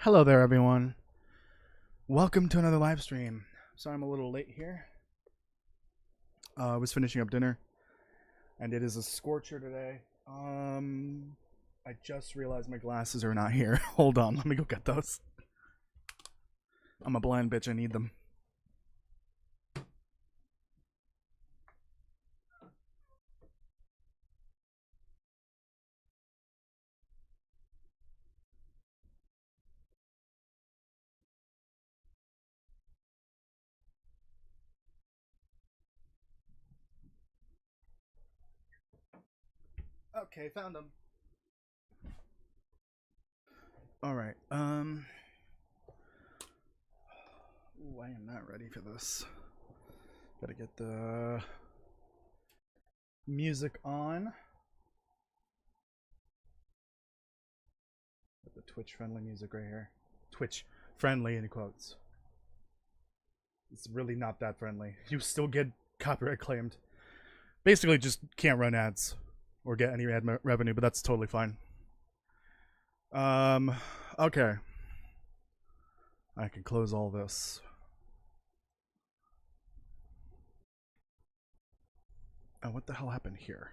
Hello there, everyone. Welcome to another live stream. Sorry I'm a little late here. I was finishing up dinner, and it is a scorcher today. I just realized my glasses are not here. Hold on, let me go get those. I'm a blind bitch, I need them. Okay, found them. Alright, Ooh, I am not ready for this. Gotta get the music on. Put the Twitch friendly music right here. Twitch friendly in quotes. It's really not that friendly. You still get copyright claimed. Basically just can't run ads or get any ad revenue, but that's totally fine. Okay. I can close all this. Oh, what the hell happened here?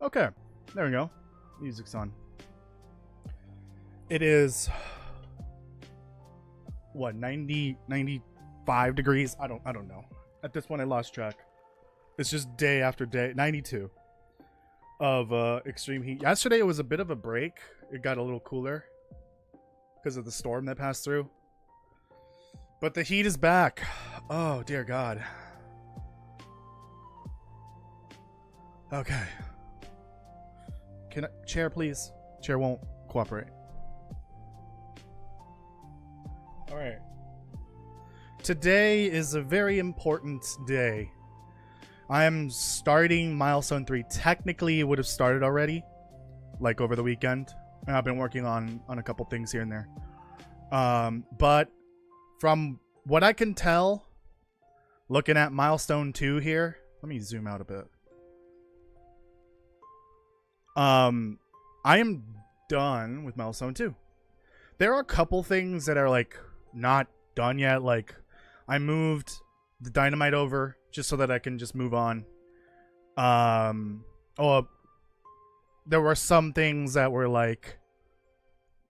Okay, there we go. Music's on. It is what, 95 degrees? I don't know. At this point I lost track. It's just day after day. 92 of extreme heat. Yesterday it was a bit of a break. It got a little cooler because of the storm that passed through. But the heat is back. Oh dear God. Okay. Can I, chair please? Chair won't cooperate. Alright. Today is a very important day. I am starting Milestone 3. Technically, it would have started already, like over the weekend. And I've been working on a couple things here and there. But from what I can tell, looking at Milestone 2 here, let me zoom out a bit. I am done with Milestone 2. There are a couple things that are like not done yet. Like I moved the dynamite over just so that I can just move on. There were some things that were like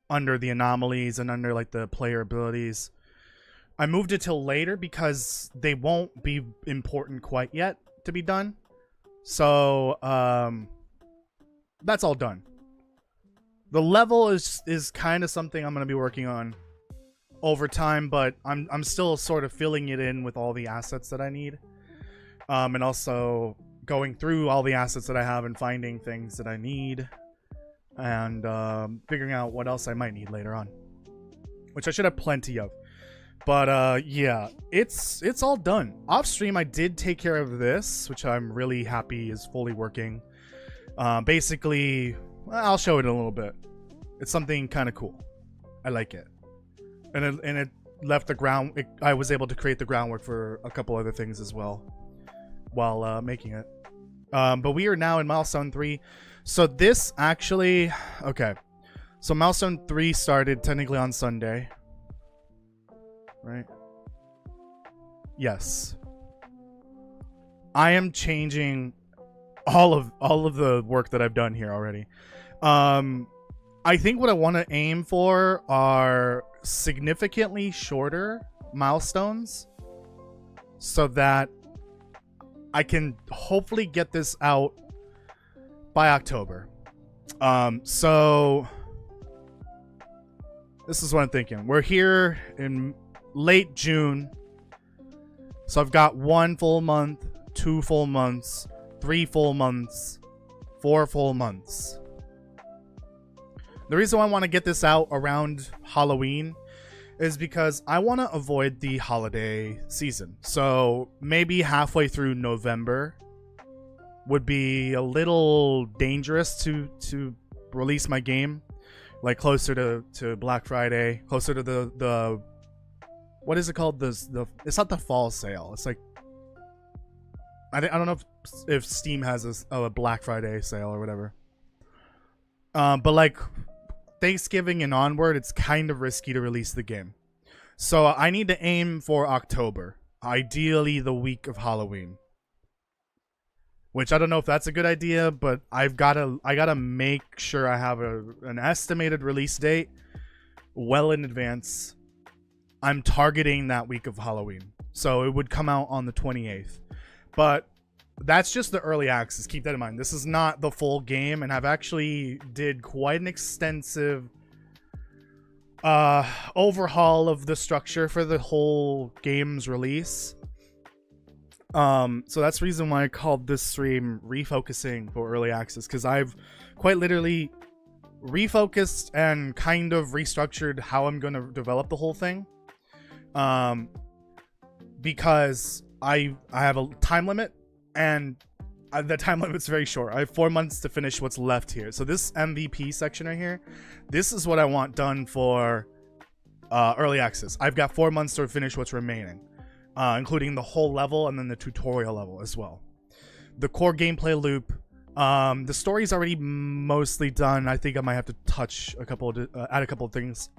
under the anomalies and under like the player abilities. I moved it till later because they won't be important quite yet to be done. So that's all done. The level is kind of something I'm going to be working on over time, but I'm still sort of filling it in with all the assets that I need. And also going through all the assets that I have and finding things that I need and figuring out what else I might need later on, which I should have plenty of. But yeah, it's all done. Off stream I did take care of this, which I'm really happy is fully working. Basically, I'll show it in a little bit. It's something kind of cool. I like it. And it left the ground. I was able to create the groundwork for a couple other things as well while making it. But we are now in Milestone 3. So this actually... Okay. So Milestone 3 started technically on Sunday. Right? Yes. I am changing all of the work that I've done here already. I think what I want to aim for are significantly shorter milestones so that I can hopefully get this out by October. So this is what I'm thinking. We're here in late June. So I've got 1 full month, 2 full months, 3 full months, 4 full months. The reason why I want to get this out around Halloween is because I want to avoid the holiday season. So maybe halfway through November would be a little dangerous to release my game. Like closer to Black Friday, closer to the what is it called? The it's not the fall sale. It's like I don't know if Steam has a Black Friday sale or whatever. But like Thanksgiving and onward, it's kind of risky to release the game. So I need to aim for October, ideally the week of Halloween. Which I don't know if that's a good idea, but I gotta make sure I have an estimated release date well in advance. I'm targeting that week of Halloween, so it would come out on the 28th. But that's just the early access. Keep that in mind. This is not the full game, and I've actually did quite an extensive overhaul of the structure for the whole game's release. So that's the reason why I called this stream Refocusing for early access, because I've quite literally refocused and kind of restructured how I'm going to develop the whole thing. Because I have a time limit, and the time limit's very short. I have 4 months to finish what's left here. So this MVP section right here, this is what I want done for early access. I've got 4 months to finish what's remaining. Including the whole level and then the tutorial level as well. The core gameplay loop. The story's already mostly done. I think I might have to touch a couple of, add a couple of things.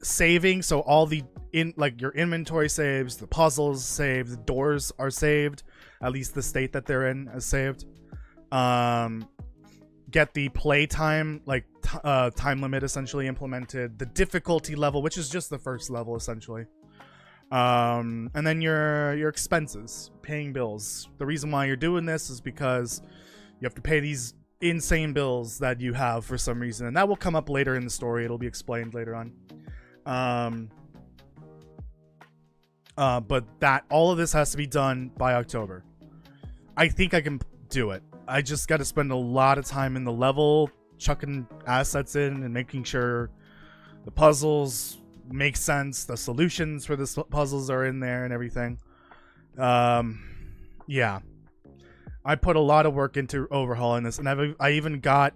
Saving, so all the your inventory saves, the puzzles saved, the doors are saved. At least the state that they're in is saved. Get the playtime, time limit essentially implemented. The difficulty level, which is just the first level essentially. And then your expenses, paying bills. The reason why you're doing this is because you have to pay these insane bills that you have for some reason, and that will come up later in the story. It'll be explained later on. But all of this has to be done by October. I think I can do it. I just got to spend a lot of time in the level, chucking assets in and making sure the puzzles make sense, the solutions for the puzzles are in there and everything. Yeah. I put a lot of work into overhauling this, and I even got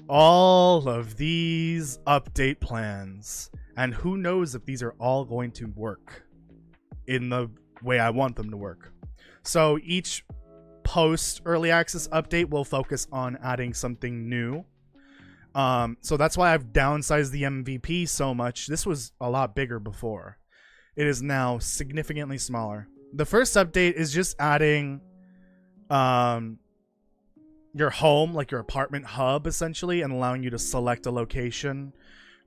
all of these update plans. And who knows if these are all going to work in the way I want them to work. So each post early access update will focus on adding something new. So that's why I've downsized the MVP so much. This was a lot bigger before. It is now significantly smaller. The first update is just adding your home, like your apartment hub essentially, and allowing you to select a location,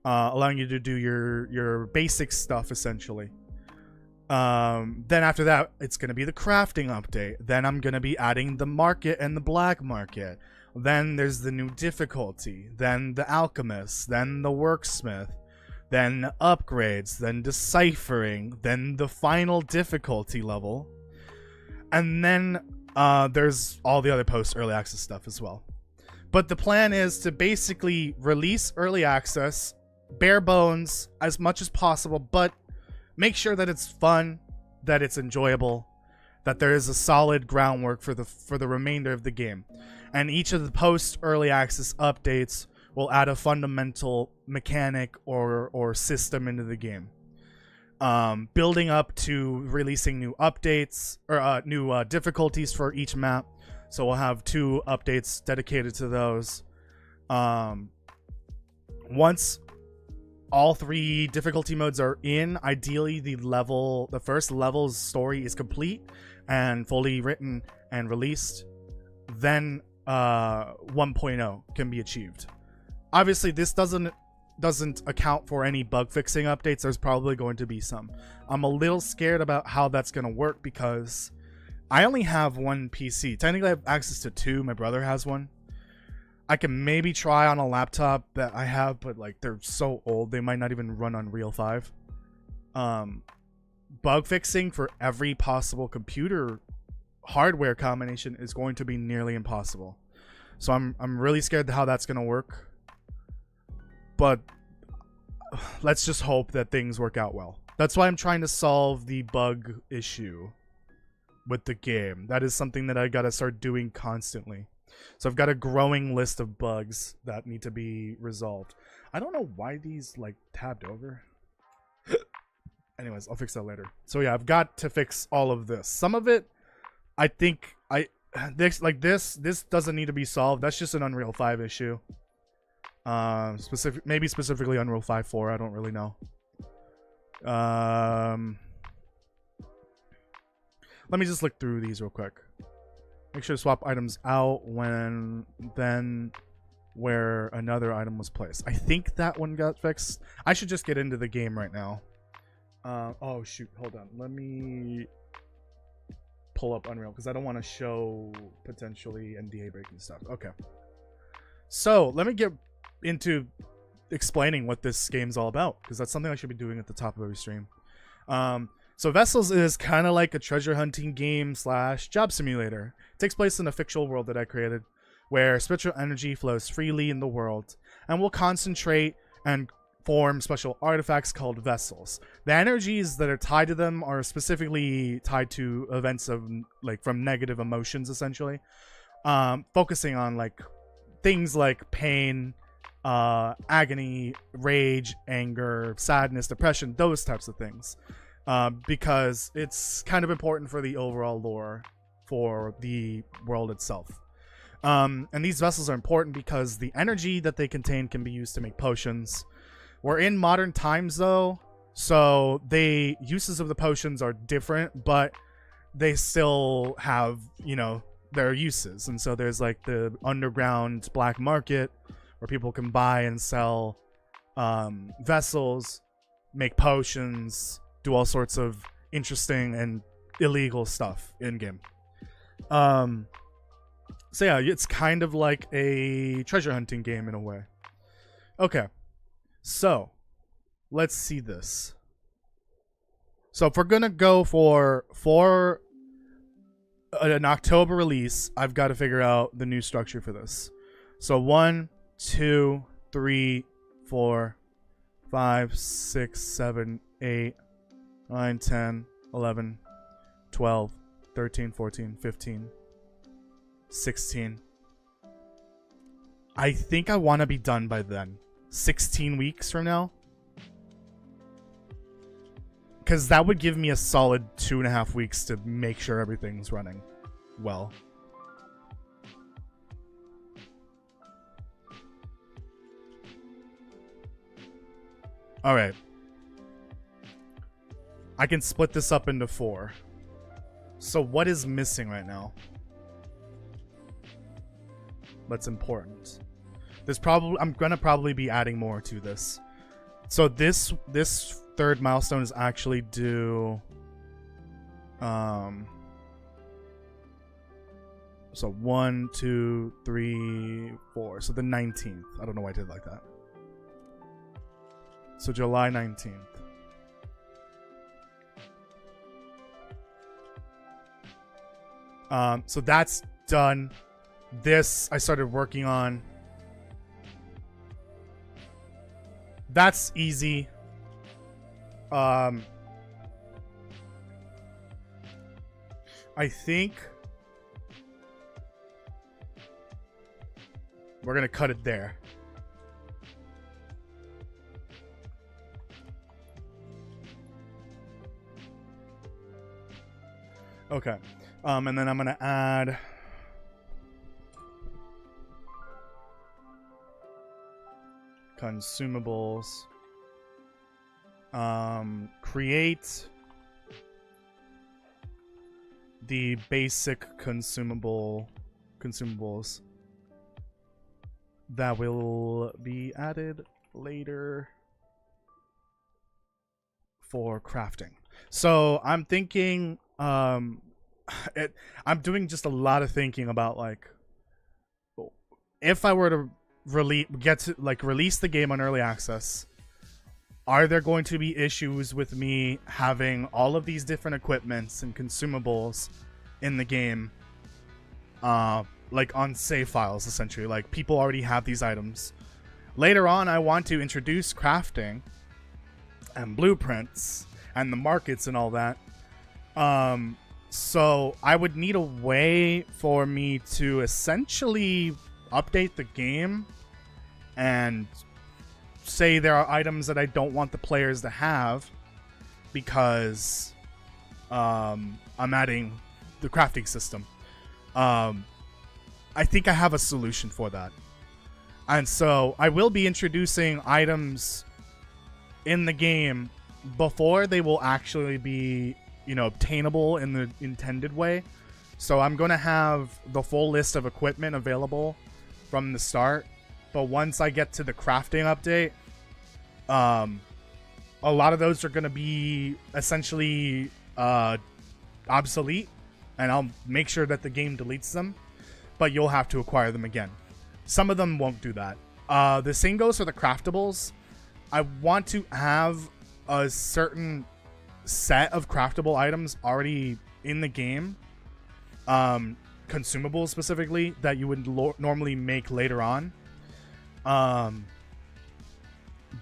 allowing you to do your basic stuff essentially. Then after that, it's going to be the crafting update. Then I'm going to be adding the market and the black market. Then there's the new difficulty. Then the alchemist. Then the worksmith. Then upgrades. Then deciphering. Then the final difficulty level. And then there's all the other post early access stuff as well. But the plan is to basically release early access, bare bones as much as possible, but make sure that it's fun, that it's enjoyable, that there is a solid groundwork for the remainder of the game. And each of the post early access updates will add a fundamental mechanic or system into the game. Building up to releasing new updates or new difficulties for each map. So we'll have 2 updates dedicated to those. Once all 3 difficulty modes are in, ideally the first level's story is complete and fully written and released, then 1.0 can be achieved. Obviously this doesn't account for any bug fixing updates. There's probably going to be some. I'm a little scared about how that's going to work because I only have 1 PC. Technically I have access to 2. My brother has one. I can maybe try on a laptop that I have, but like they're so old they might not even run on Unreal 5. Bug fixing for every possible computer hardware combination is going to be nearly impossible. So I'm really scared how that's going to work. But let's just hope that things work out well. That's why I'm trying to solve the bug issue with the game. That is something that I gotta start doing constantly. So I've got a growing list of bugs that need to be resolved. I don't know why these like tabbed over. Anyways, I'll fix that later. So yeah, I've got to fix all of this. Some of it, I think this doesn't need to be solved. That's just an Unreal 5 issue. Maybe specifically Unreal 5.4. I don't really know. Let me just look through these real quick. Make sure to swap items out then where another item was placed. I think that one got fixed. I should just get into the game right now. Oh shoot, hold on. Let me pull up Unreal because I don't want to show potentially NDA breaking stuff. Okay. So let me get into explaining what this game's all about, because that's something I should be doing at the top of every stream. So Vessels is kind of like a treasure hunting game / job simulator. It takes place in a fictional world that I created where spiritual energy flows freely in the world and will concentrate and form special artifacts called vessels. The energies that are tied to them are specifically tied to events of from negative emotions, essentially, focusing on things like pain, agony, rage, anger, sadness, depression, those types of things, because it's kind of important for the overall lore for the world itself. And these vessels are important because the energy that they contain can be used to make potions. We're in modern times though, so the uses of the potions are different, but they still have, their uses. And so there's the underground black market where people can buy and sell vessels, make potions, do all sorts of interesting and illegal stuff in game. So yeah, it's kind of like a treasure hunting game in a way. Okay. So, let's see this. So if we're gonna go for an October release, I've got to figure out the new structure for this. So 1, 2, 3, 4, 5, 6, 7, 8, 9, 10, 11, 12, 13, 14, 15, 16. I think I want to be done by then. 16 weeks from now, because that would give me a solid 2.5 weeks to make sure everything's running well. All right, I can split this up into 4. So what is missing right now that's important? I'm gonna probably be adding more to this. So this third milestone is actually due. So 1, 2, 3, 4. So the 19th. I don't know why I did it like that. So July 19th. So that's done. This I started working on. That's easy. I think we're gonna cut it there. Okay. And then I'm gonna add consumables. Create the basic consumables that will be added later for crafting. So I'm thinking, I'm doing just a lot of thinking about if I were to release the game on early access, are there going to be issues with me having all of these different equipments and consumables in the game, on save files, essentially? People already have these items. Later on, I want to introduce crafting and blueprints and the markets and all that. So I would need a way for me to essentially update the game and say there are items that I don't want the players to have, because I'm adding the crafting system. I think I have a solution for that. And so I will be introducing items in the game before they will actually be, obtainable in the intended way. So I'm going to have the full list of equipment available from the start. But once I get to the crafting update, a lot of those are going to be essentially obsolete. And I'll make sure that the game deletes them. But you'll have to acquire them again. Some of them won't do that. The same goes for the craftables. I want to have a certain set of craftable items already in the game. Consumables specifically that you would normally make later on.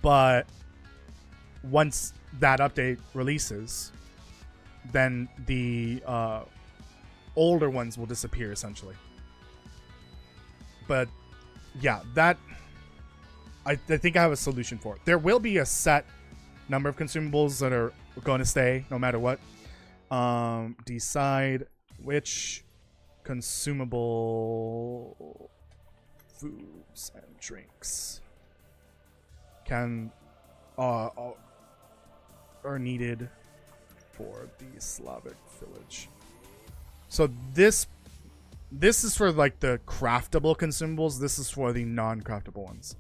But once that update releases, then the older ones will disappear essentially. But yeah, that I think I have a solution for it. There will be a set number of consumables that are going to stay no matter what. Decide which consumable foods and drinks are needed for the Slavic village. So this is for like the craftable consumables. This is for the non-craftable ones.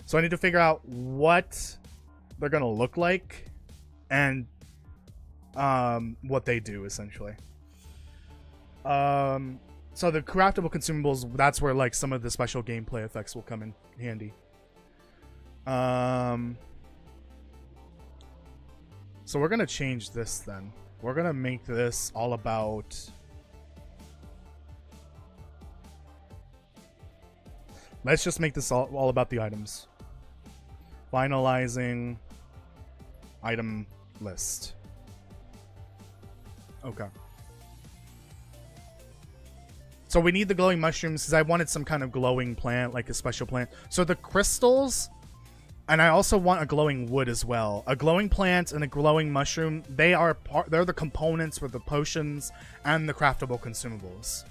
So I need to figure out what they're gonna look like and what they do essentially. So the craftable consumables, that's where like some of the special gameplay effects will come in handy. So we're gonna change this then. We're gonna make this all about let's just make this all about the items. Finalizing item list. Okay. So we need the glowing mushrooms because I wanted some kind of glowing plant, like a special plant. So the crystals, and I also want a glowing wood as well. A glowing plant and a glowing mushroom, they're the components for the potions and the craftable consumables.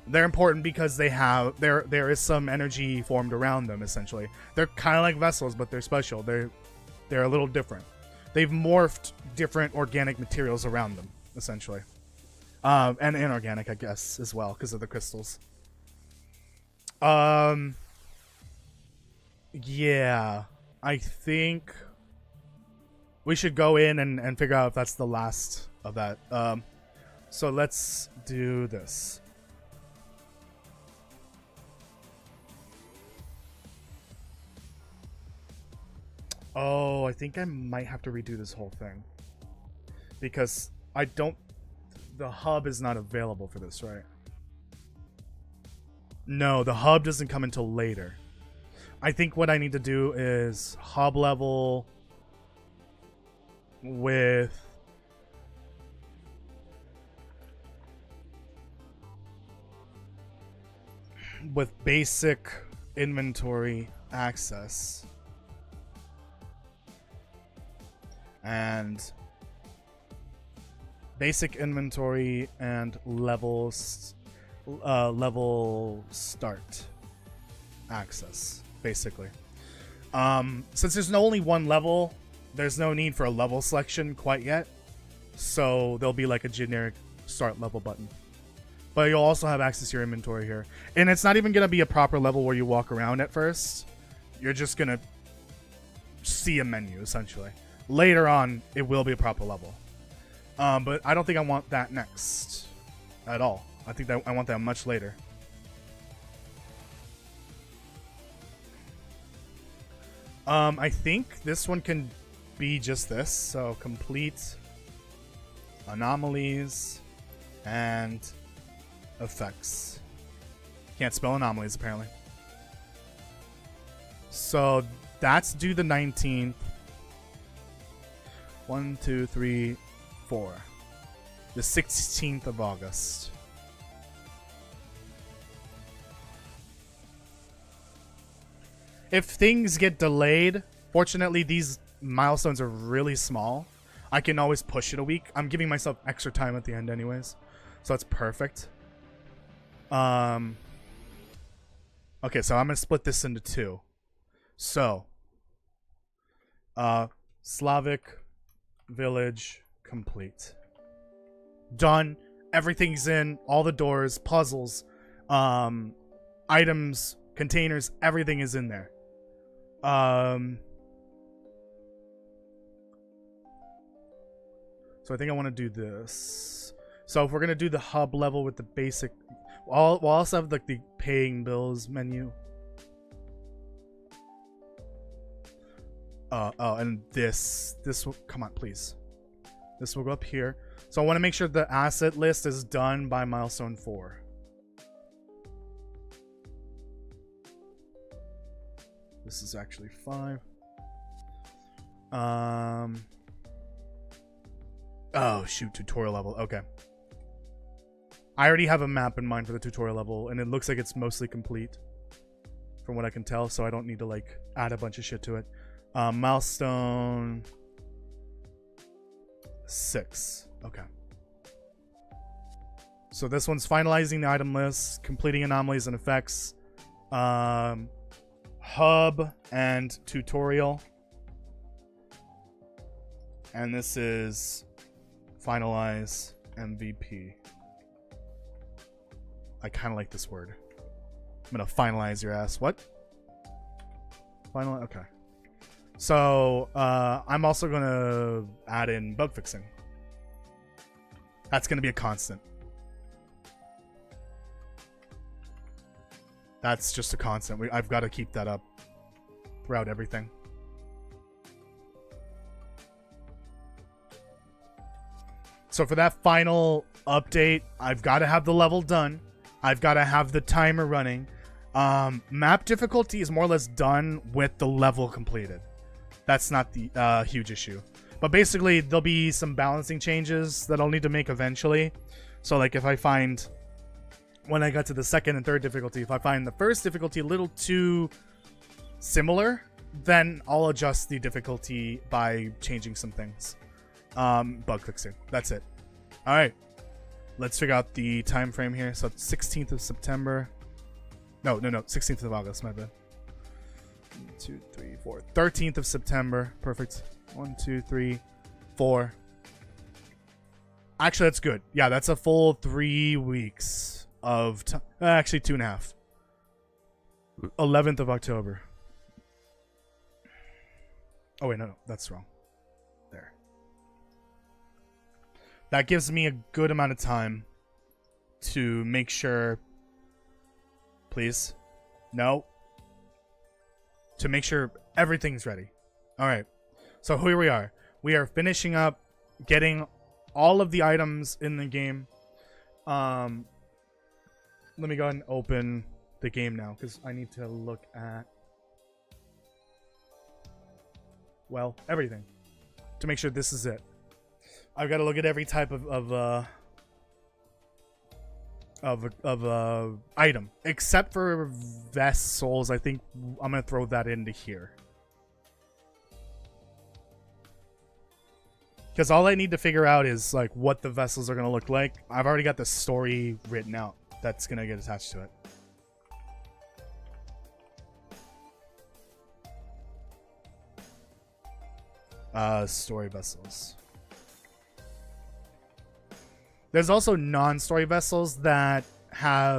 They're important because there is some energy formed around them essentially. They're kind of like vessels, but they're special. They're a little different. They've morphed different organic materials around them essentially. And inorganic, I guess, as well, because of the crystals. Yeah, I think we should go in and figure out if that's the last of that. So let's do this. Oh, I think I might have to redo this whole thing. Because the hub is not available for this, right? No, the hub doesn't come until later. I think what I need to do is hub level with basic inventory access and basic inventory and level start access, basically. Since there's only one level, there's no need for a level selection quite yet. So there'll be like a generic start level button. But you'll also have access to your inventory here. And it's not even going to be a proper level where you walk around at first. You're just going to see a menu, essentially. Later on, it will be a proper level. But I don't think I want that next at all. I think that I want that much later. I think this one can be just this. So complete anomalies and effects. Can't spell anomalies apparently. So that's due the 19th. 1, 2, 3, 4. The 16th of August. If things get delayed, fortunately these milestones are really small. I can always push it a week. I'm giving myself extra time at the end anyways. So that's perfect. Okay, so I'm going to split this into 2. So, Slavic village complete. Done. Everything's in. All the doors, puzzles, items, containers, everything is in there. So I think I want to do this. So if we're going to do the hub level with the basic... we'll also have like the paying bills menu. Oh, and this will... come on, please. This will go up here. So I want to make sure the asset list is done by milestone 4. This is actually 5. Oh, shoot, tutorial level. Okay. I already have a map in mind for the tutorial level, and it looks like it's mostly complete from what I can tell, so I don't need to, like, add a bunch of shit to it. Milestone 6. Okay. So this one's finalizing the item list, completing anomalies and effects, hub and tutorial. And this is finalize MVP. I kind of like this word. I'm gonna finalize your ass. What? Final. Okay. So I'm also gonna add in bug fixing. That's gonna be a constant. That's just a constant. I've got to keep that up throughout everything. So for that final update, I've got to have the level done. I've got to have the timer running. Map difficulty is more or less done with the level completed. That's not the huge issue. But basically, there'll be some balancing changes that I'll need to make eventually. So like if I find... when I got to the second and third difficulty, if I find the first difficulty a little too similar, then I'll adjust the difficulty by changing some things. Bug fixing. That's it. All right. Let's figure out the time frame here. So it's 16th of September. No. 16th of August, my bad. 1, 2, 3, 4. 13th of September. Perfect. 1, 2, 3, 4. Actually, that's good. Yeah, that's a full 3 weeks of time. Actually, 2.5. 11th of October. Oh, wait, no. That's wrong. There. That gives me a good amount of time to make sure... Please. No. To make sure everything's ready. Alright. So here we are. We are finishing up getting all of the items in the game. Let me go ahead and open the game now, because I need to look at... well, everything. To make sure this is it. I've got to look at every type of item. Except for vessels, I think I'm going to throw that into here. Because all I need to figure out is like what the vessels are going to look like. I've already got the story written out that's going to get attached to it. Story vessels. There's also non-story vessels that don't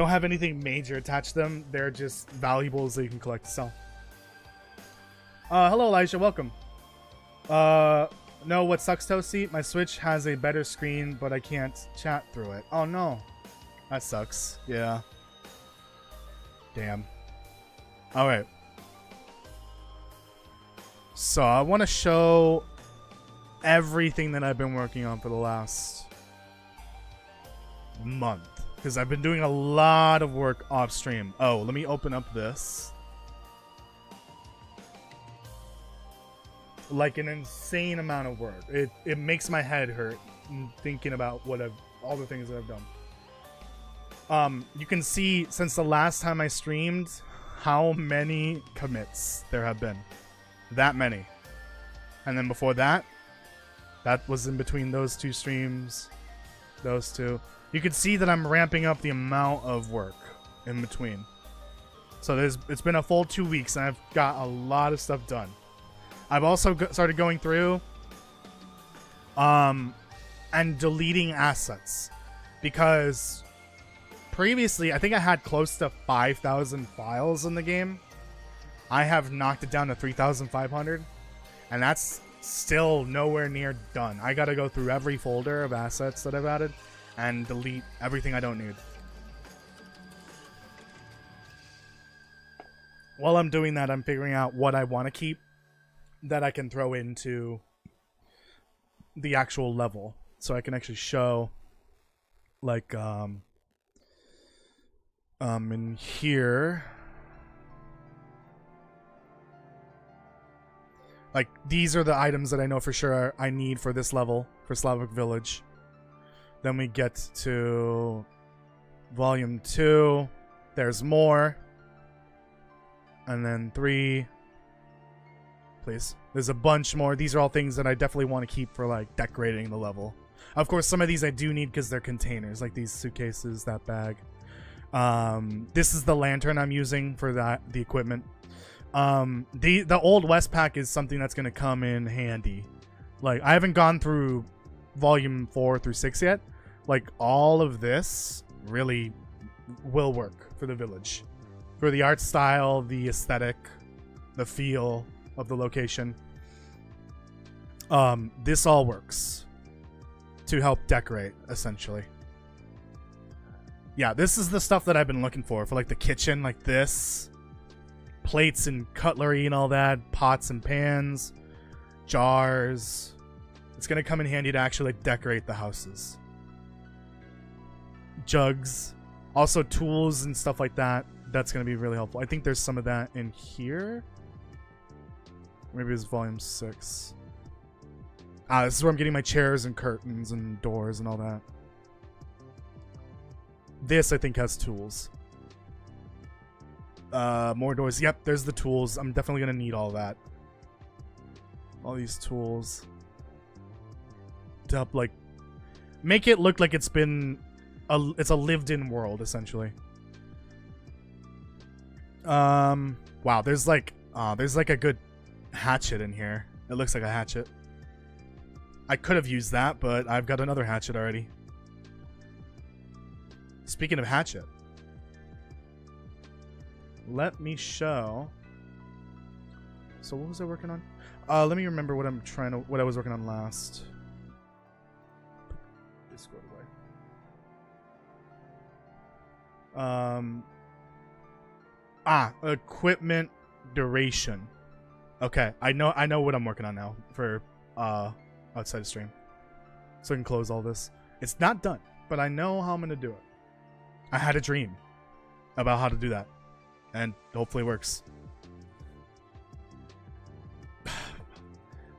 have anything major attached to them. They're just valuables that you can collect to sell. Hello, Elijah. Welcome. No, what sucks, Toasty? My Switch has a better screen, but I can't chat through it. Oh, no. That sucks. Yeah. Damn. Alright. So, I want to show everything that I've been working on for the last month. Because I've been doing a lot of work off stream. Oh, let me open up this. Like an insane amount of work. It makes my head hurt thinking about all the things that I've done. You can see since the last time I streamed how many commits there have been. That many. And then before that, that was in between those two streams. Those two. You can see that I'm ramping up the amount of work in between. So it's been a full 2 weeks and I've got a lot of stuff done. I've also started going through and deleting assets, because previously I think I had close to 5,000 files in the game. I have knocked it down to 3,500, and that's still nowhere near done. I gotta go through every folder of assets that I've added and delete everything I don't need. While I'm doing that, I'm figuring out what I want to keep that I can throw into the actual level, so I can actually show, like, in here, like, these are the items that I know for sure I need for this level for Slavic Village. Then we get to volume 2. There's more. And then 3. Please. There's a bunch more. These are all things that I definitely want to keep for, like, decorating the level. Of course, some of these I do need because they're containers, like these suitcases, that bag. This is the lantern I'm using for the equipment. The Old West pack is something that's going to come in handy. Like, I haven't gone through volume 4 through 6 yet. Like, all of this really will work for the village. For the art style, the aesthetic, the feel of the location. This all works to help decorate, essentially. Yeah, this is the stuff that I've been looking for like the kitchen, like this. Plates and cutlery and all that. Pots and pans. Jars. It's going to come in handy to actually, like, decorate the houses. Jugs. Also tools and stuff like that. That's going to be really helpful. I think there's some of that in here. Maybe it's volume 6. This is where I'm getting my chairs and curtains and doors and all that. This, I think, has tools. More doors. Yep, there's the tools. I'm definitely going to need all that. All these tools. To help, like, make it look like it's been... it's a lived-in world, essentially. Wow, there's like a good hatchet in here. It looks like a hatchet. I could have used that, but I've got another hatchet already. Speaking of hatchet, let me show. So what was I working on? Let me remember what what I was working on last. Discord away. Equipment duration. Okay, I know what I'm working on now for outside of stream. So I can close all this. It's not done, but I know how I'm gonna do it. I had a dream about how to do that, and hopefully it works.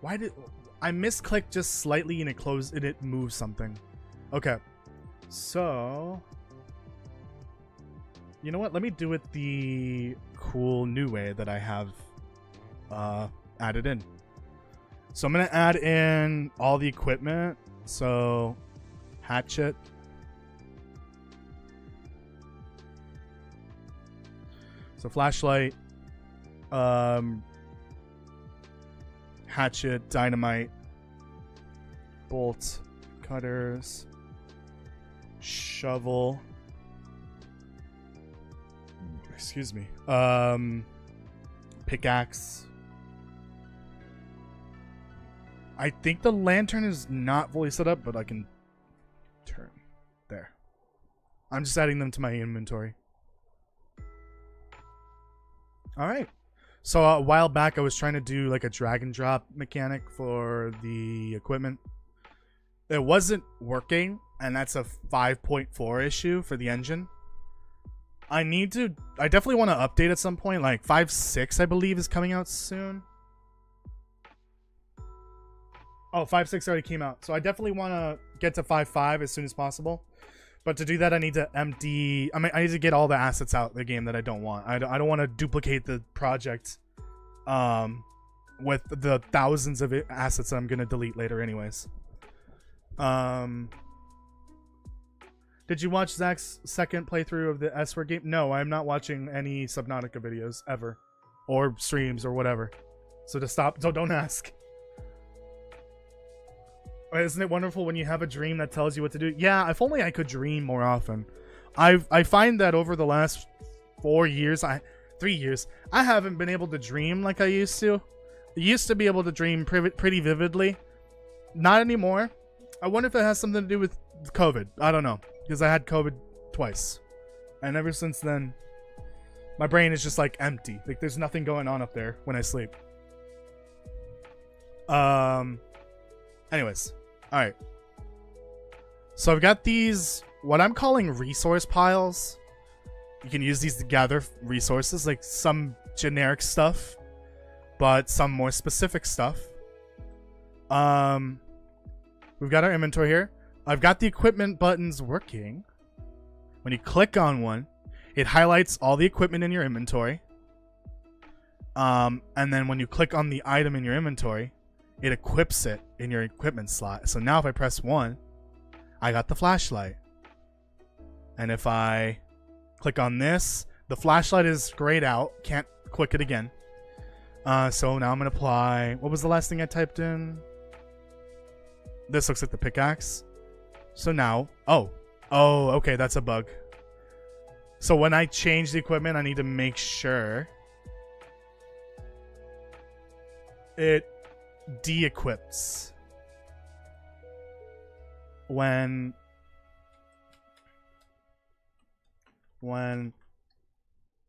Why did I misclick just slightly and it closed and it moved something? Okay, so you know what? Let me do it the cool new way that I have added in. So I'm going to add in all the equipment. So hatchet. So flashlight. Hatchet, dynamite. Bolt cutters. Shovel. Excuse me. Pickaxe. I think the lantern is not fully set up, but I can turn. There. I'm just adding them to my inventory. Alright. So a while back I was trying to do like a drag and drop mechanic for the equipment. It wasn't working, and that's a 5.4 issue for the engine. I definitely want to update at some point. Like 5.6 I believe is coming out soon. Oh, 5.6 already came out. So I definitely want to get to 5.5 as soon as possible. But to do that, I need to I need to get all the assets out of the game that I don't want. I don't want to duplicate the project with the thousands of assets that I'm gonna delete later anyways. Did you watch Zach's second playthrough of the S-Word game? No, I'm not watching any Subnautica videos ever, or streams or whatever. So don't ask. Isn't it wonderful when you have a dream that tells you what to do? Yeah, if only I could dream more often. I find that over the last 3 years, I haven't been able to dream like I used to. I used to be able to dream pretty vividly. Not anymore. I wonder if it has something to do with COVID. I don't know. Because I had COVID twice. And ever since then, my brain is just like empty. Like there's nothing going on up there when I sleep. Anyways. Alright. So I've got these, what I'm calling resource piles. You can use these to gather resources, like some generic stuff, but some more specific stuff. We've got our inventory here. I've got the equipment buttons working. When you click on one, it highlights all the equipment in your inventory. And then when you click on the item in your inventory, it equips it in your equipment slot. So now if I press 1, I got the flashlight. And if I click on this, the flashlight is grayed out. Can't click it again. So now I'm going to apply... What was the last thing I typed in? This looks like the pickaxe. So now... Oh, okay, that's a bug. So when I change the equipment, I need to make sure it de-equips when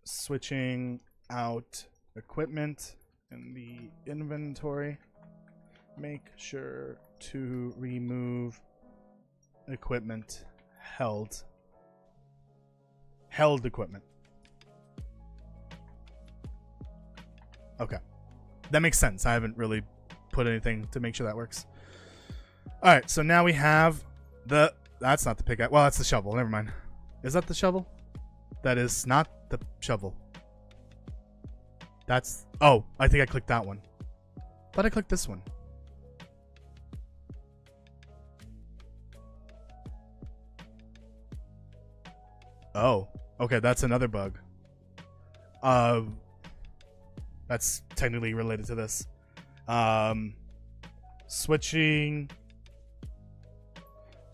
switching out equipment in the inventory. Make sure to remove equipment held equipment. Okay, that makes sense. I haven't really put anything to make sure that works. All right, so now we have that's not the pickaxe. Well, that's the shovel. Never mind. Is that the shovel? That is not the shovel. That's... Oh, I think I clicked that one. But I clicked this one. Oh, okay, that's another bug. That's technically related to this. Switching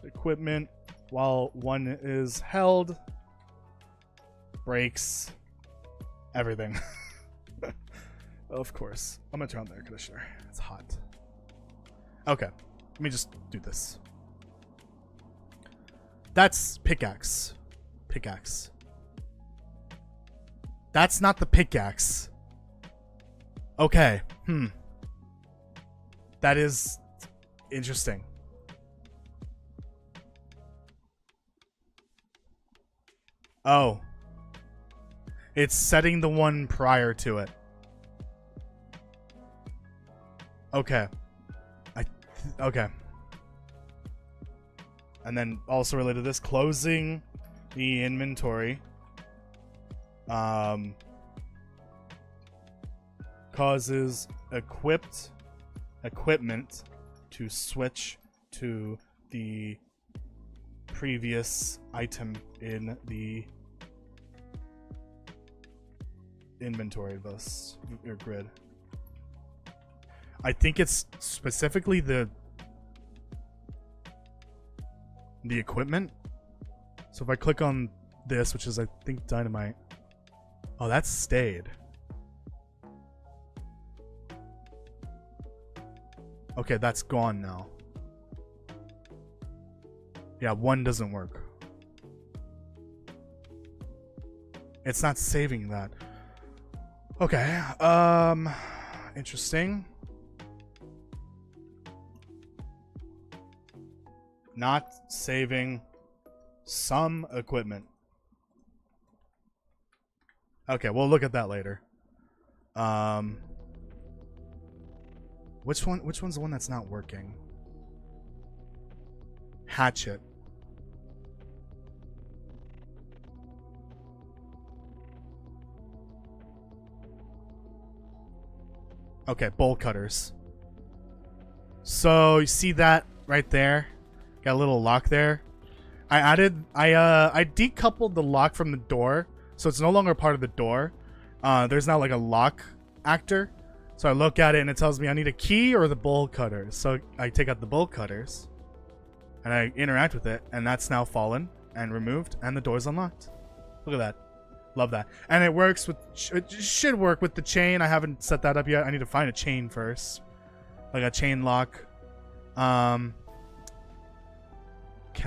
equipment while one is held breaks everything. Of course. I'm gonna turn on the air conditioner. It's hot. Okay, let me just do this. That's pickaxe. Pickaxe. That's not the pickaxe. Okay. That is interesting. Oh. It's setting the one prior to it. Okay. Okay. And then also related to this, closing the inventory causes equipment to switch to the previous item in the inventory bus or grid. I think it's specifically the equipment. So if I click on this, which is I think dynamite. Oh, that's stayed. Okay, that's gone now. Yeah, one doesn't work. It's not saving that. Okay, interesting. Not saving some equipment. Okay, we'll look at that later. Which one's the one that's not working? Hatchet. Okay, bolt cutters. So you see that right there? Got a little lock there. I decoupled the lock from the door, so it's no longer part of the door. There's now like a lock actor. So I look at it and it tells me I need a key or the bolt cutters. So I take out the bolt cutters and I interact with it, and that's now fallen and removed, and the door's unlocked. Look at that. Love that. And it works with, it should work with the chain. I haven't set that up yet. I need to find a chain first. Like a chain lock. Can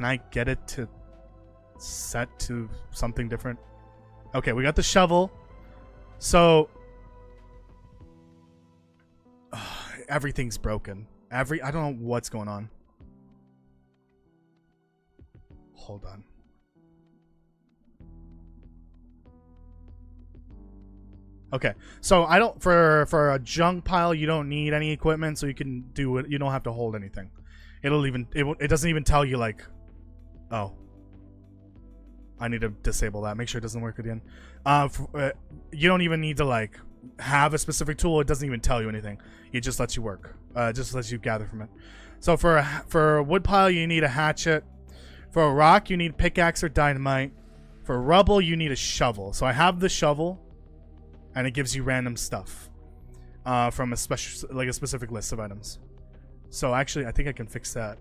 I get it to set to something different? Okay, we got the shovel. So everything's broken. I don't know what's going on. Hold on. Okay, so I don't, for a junk pile, you don't need any equipment, so you can do it. You don't have to hold anything. It doesn't even tell you like, oh, I need to disable that. Make sure it doesn't work again. You don't even need to like have a specific tool. It doesn't even tell you anything. It just lets you work. Just lets you gather from it. So for a wood pile, you need a hatchet. For a rock, you need pickaxe or dynamite. For rubble, you need a shovel. So I have the shovel. And it gives you random stuff from a specific list of items. So actually, I think I can fix that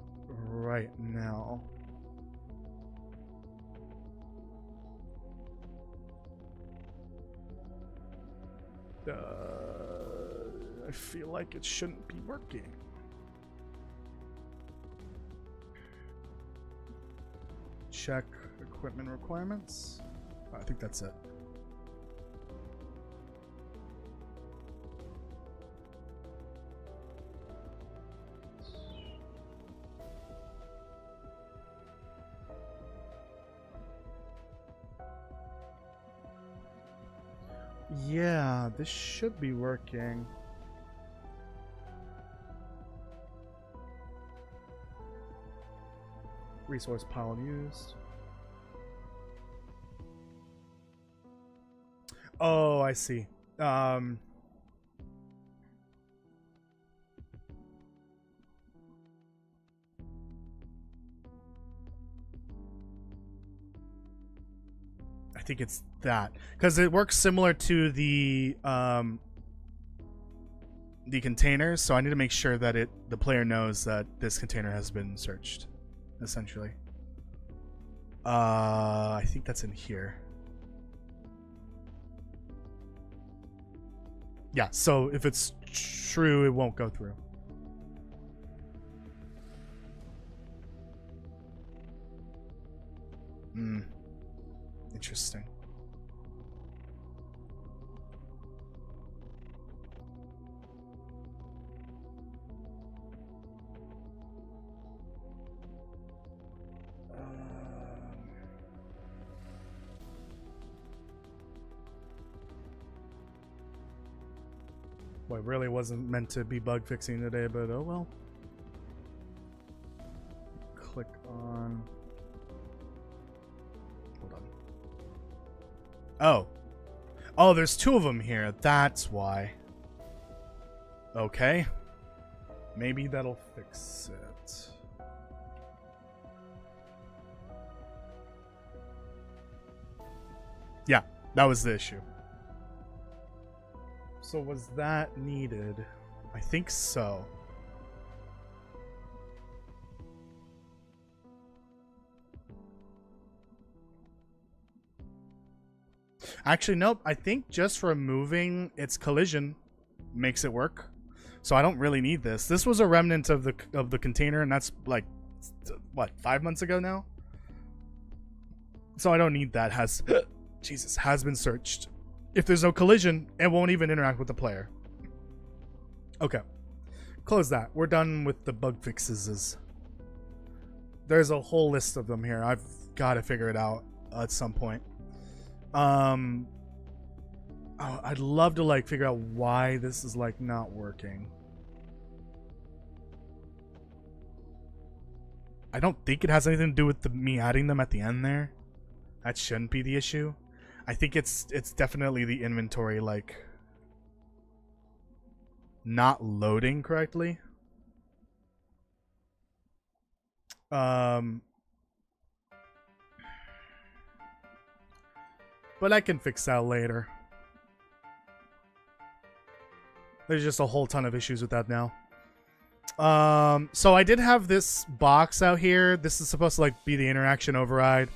right now. I feel like it shouldn't be working. Check equipment requirements. I think that's it. Yeah, this should be working. Resource pile used. Oh, I see. I think it's that, because it works similar to the containers, so I need to make sure that the player knows that this container has been searched, essentially. I think that's in here. Yeah, so if it's true, it won't go through. Interesting. Well, it really wasn't meant to be bug fixing today, but oh well. Click on. Hold on. Oh, there's two of them here. That's why. Okay. Maybe that'll fix it. Yeah, that was the issue. So was that needed? I think so. Actually, nope. I think just removing its collision makes it work. So I don't really need this. This was a remnant of the container, and that's like what, 5 months ago now. So I don't need that. Jesus, has been searched. If there's no collision, it won't even interact with the player. Okay, close that. We're done with the bug fixes. There's a whole list of them here. I've got to figure it out at some point. Oh, I'd love to like figure out why this is like not working. I don't think it has anything to do with me adding them at the end there. That shouldn't be the issue. I think it's definitely the inventory, like not loading correctly. But I can fix that later. There's just a whole ton of issues with that now. So I did have this box out here. This is supposed to like be the interaction override.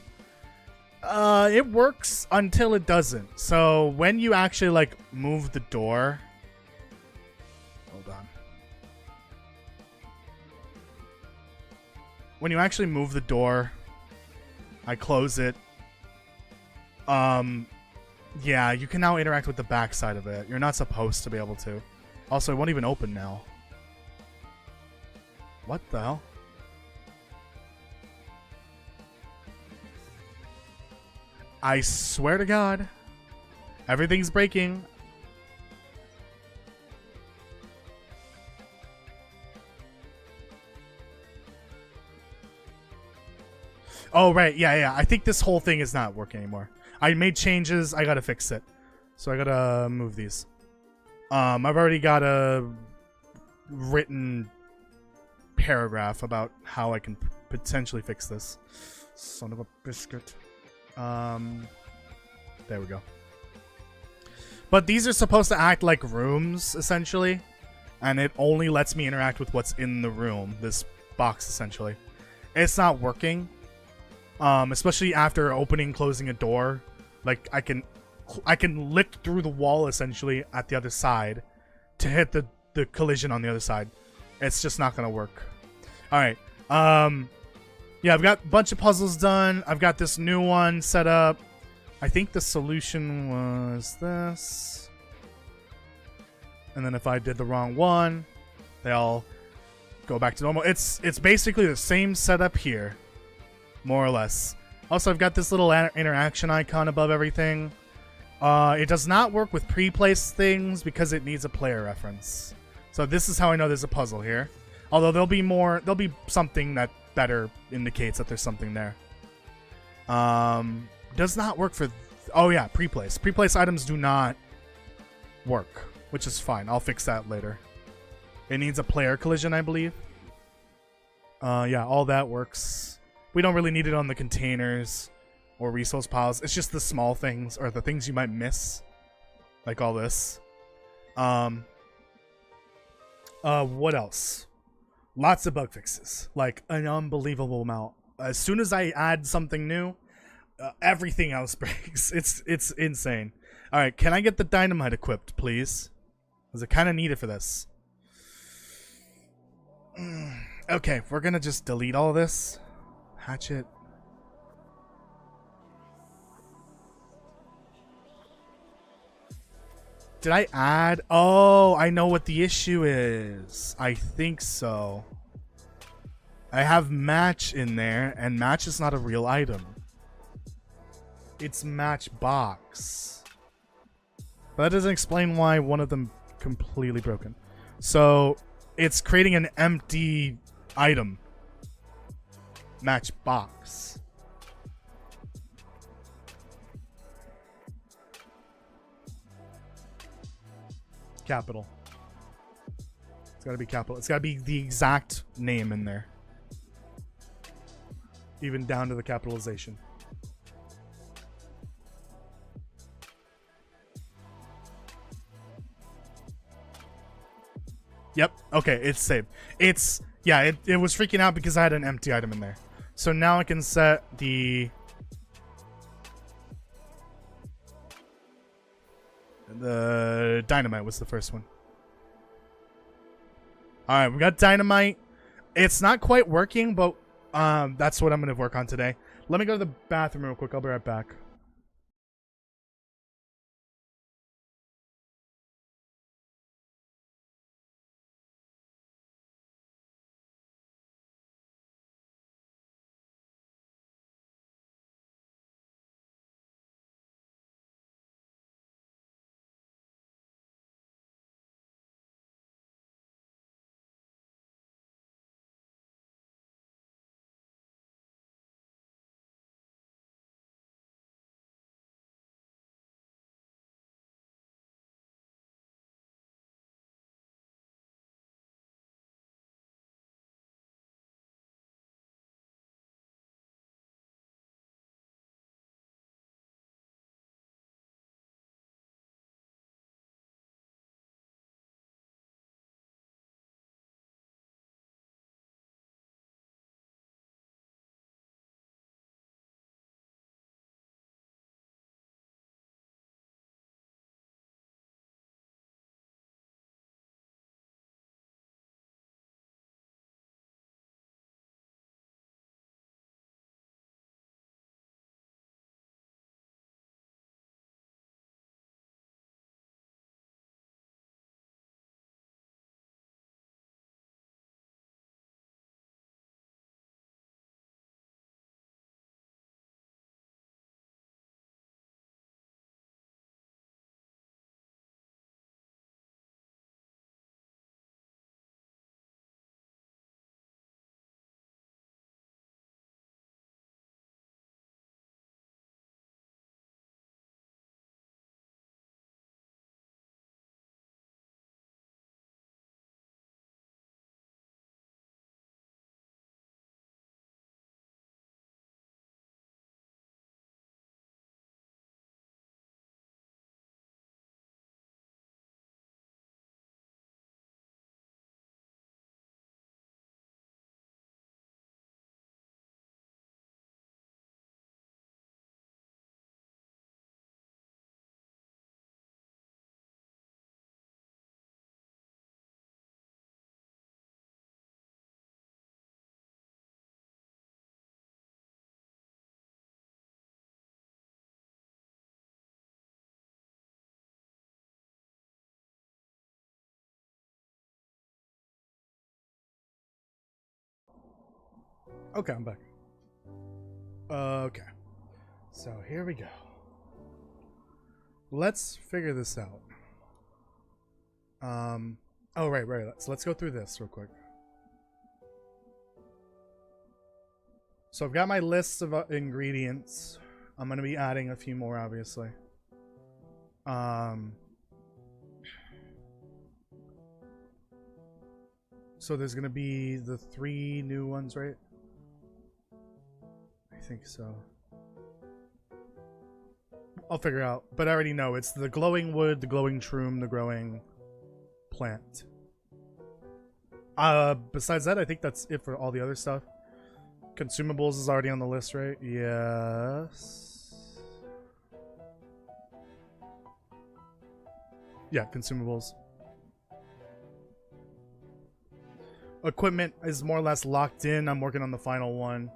It works until it doesn't. So when you actually like move the door, hold on. When you actually move the door, I close it. Yeah, you can now interact with the back side of it. You're not supposed to be able to. Also, it won't even open now. What the hell? I swear to God, everything's breaking. Oh, right. Yeah. I think this whole thing is not working anymore. I made changes. I gotta fix it. So I gotta move these. I've already got a written paragraph about how I can potentially fix this. Son of a biscuit. There we go. But these are supposed to act like rooms, essentially. And it only lets me interact with what's in the room. This box, essentially. It's not working. Especially after opening, closing a door. Like, I can lick through the wall, essentially, at the other side. To hit the collision on the other side. It's just not gonna work. Alright. Yeah, I've got a bunch of puzzles done. I've got this new one set up. I think the solution was this. And then if I did the wrong one, they all go back to normal. It's basically the same setup here, more or less. Also, I've got this little interaction icon above everything. It does not work with pre-placed things because it needs a player reference. So this is how I know there's a puzzle here. Although there'll be something that better indicates that there's something there. Does not work for... Oh yeah, pre-place. Pre-place items do not work, which is fine. I'll fix that later. It needs a player collision, I believe. Yeah, all that works. We don't really need it on the containers or resource piles. It's just the small things or the things you might miss. Like all this. What else? Lots of bug fixes. Like an unbelievable amount. As soon as I add something new, everything else breaks. It's insane. Alright, can I get the dynamite equipped, please? Because I kind of need it for this. Okay, we're gonna just delete all this. Hatchet. Did I add? Oh, I know what the issue is. I think so. I have match in there, and match is not a real item. It's matchbox. But that doesn't explain why one of them completely broken. So it's creating an empty item. Matchbox. Capital. It's gotta be capital. It's gotta be the exact name in there. Even down to the capitalization. Yep. Okay, it's saved. It's... Yeah, it was freaking out because I had an empty item in there. So now I can set the dynamite was the first one. Alright, we got dynamite. It's not quite working, but that's what I'm going to work on today. Let me go to the bathroom real quick. I'll be right back. Okay, I'm back. Okay. So here we go. Let's figure this out. Oh, right. So let's go through this real quick. So I've got my list of ingredients. I'm going to be adding a few more, obviously. So there's going to be the 3 new ones, right? I think so. I'll figure out. But I already know. It's the glowing wood, the glowing shroom, the growing plant. Besides that, I think that's it for all the other stuff. Consumables is already on the list, right? Yes. Yeah, consumables. Equipment is more or less locked in. I'm working on the final one.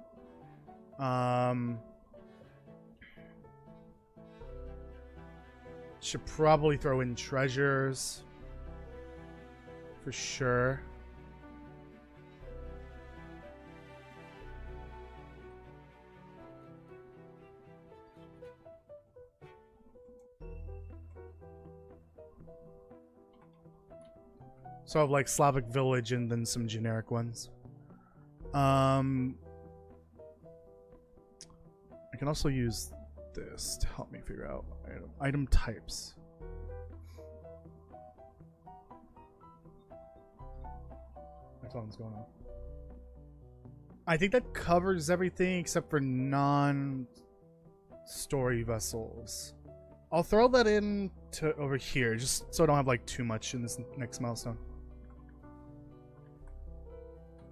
Should probably throw in treasures. For sure. So I have like Slavic Village and then some generic ones. I can also use this to help me figure out item types. That's all that's going on. I think that covers everything except for non-story vessels. I'll throw that in to over here just so I don't have like too much in this next milestone.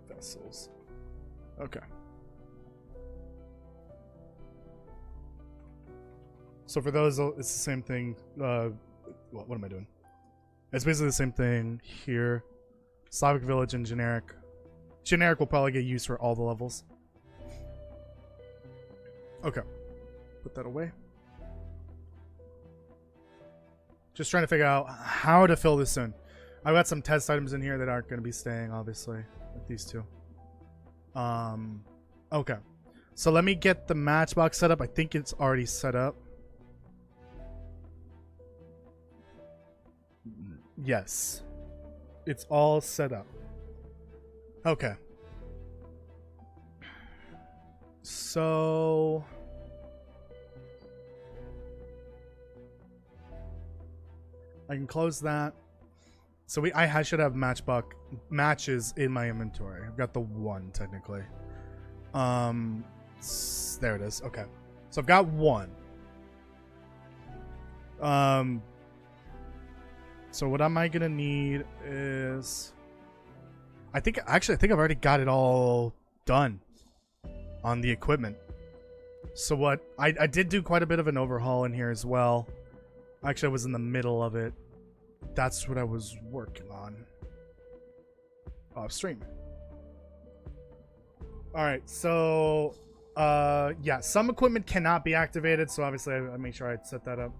Vessels. Okay. So for those, it's the same thing. What am I doing? It's basically the same thing here. Slavic Village and generic. Generic will probably get used for all the levels. Okay. Put that away. Just trying to figure out how to fill this in. I've got some test items in here that aren't going to be staying, obviously, with these two. Okay. So let me get the matchbox set up. I think it's already set up. Yes. It's all set up. Okay. So I can close that. So I should have matches in my inventory. I've got the 1 technically. There it is. Okay. So I've got 1. So what am I gonna need is I think I've already got it all done on the equipment. So what I did do quite a bit of an overhaul in here as well. Actually, I was in the middle of it. That's what I was working on off stream. Alright, so yeah, some equipment cannot be activated, so obviously I make sure I set that up.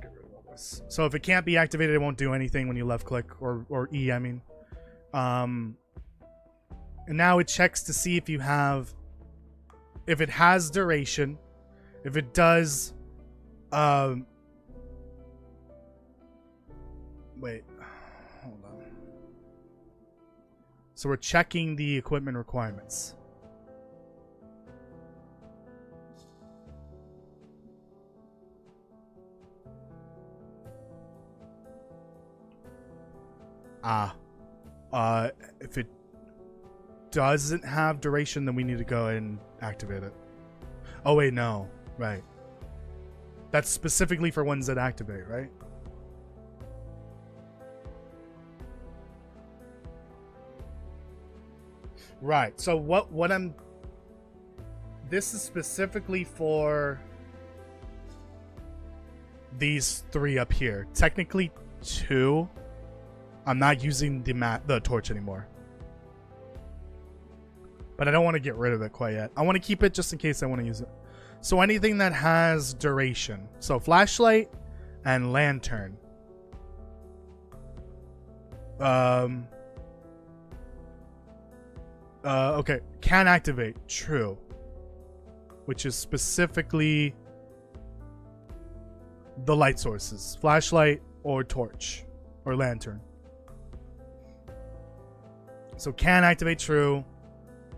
Get rid of all this. So if it can't be activated, it won't do anything when you left click or E, I mean. And now it checks to see if you have, if it has duration, if it does, wait, hold on. So we're checking the equipment requirements. If it doesn't have duration, then we need to go and activate it. Oh wait, no. Right. That's specifically for ones that activate, right? Right. So what I'm... This is specifically for these 3 up here. Technically 2. I'm not using the torch anymore. But I don't want to get rid of it quite yet. I want to keep it just in case I want to use it. So anything that has duration. So flashlight and lantern. Okay, can activate. True. Which is specifically the light sources. Flashlight or torch or lantern. So can activate true.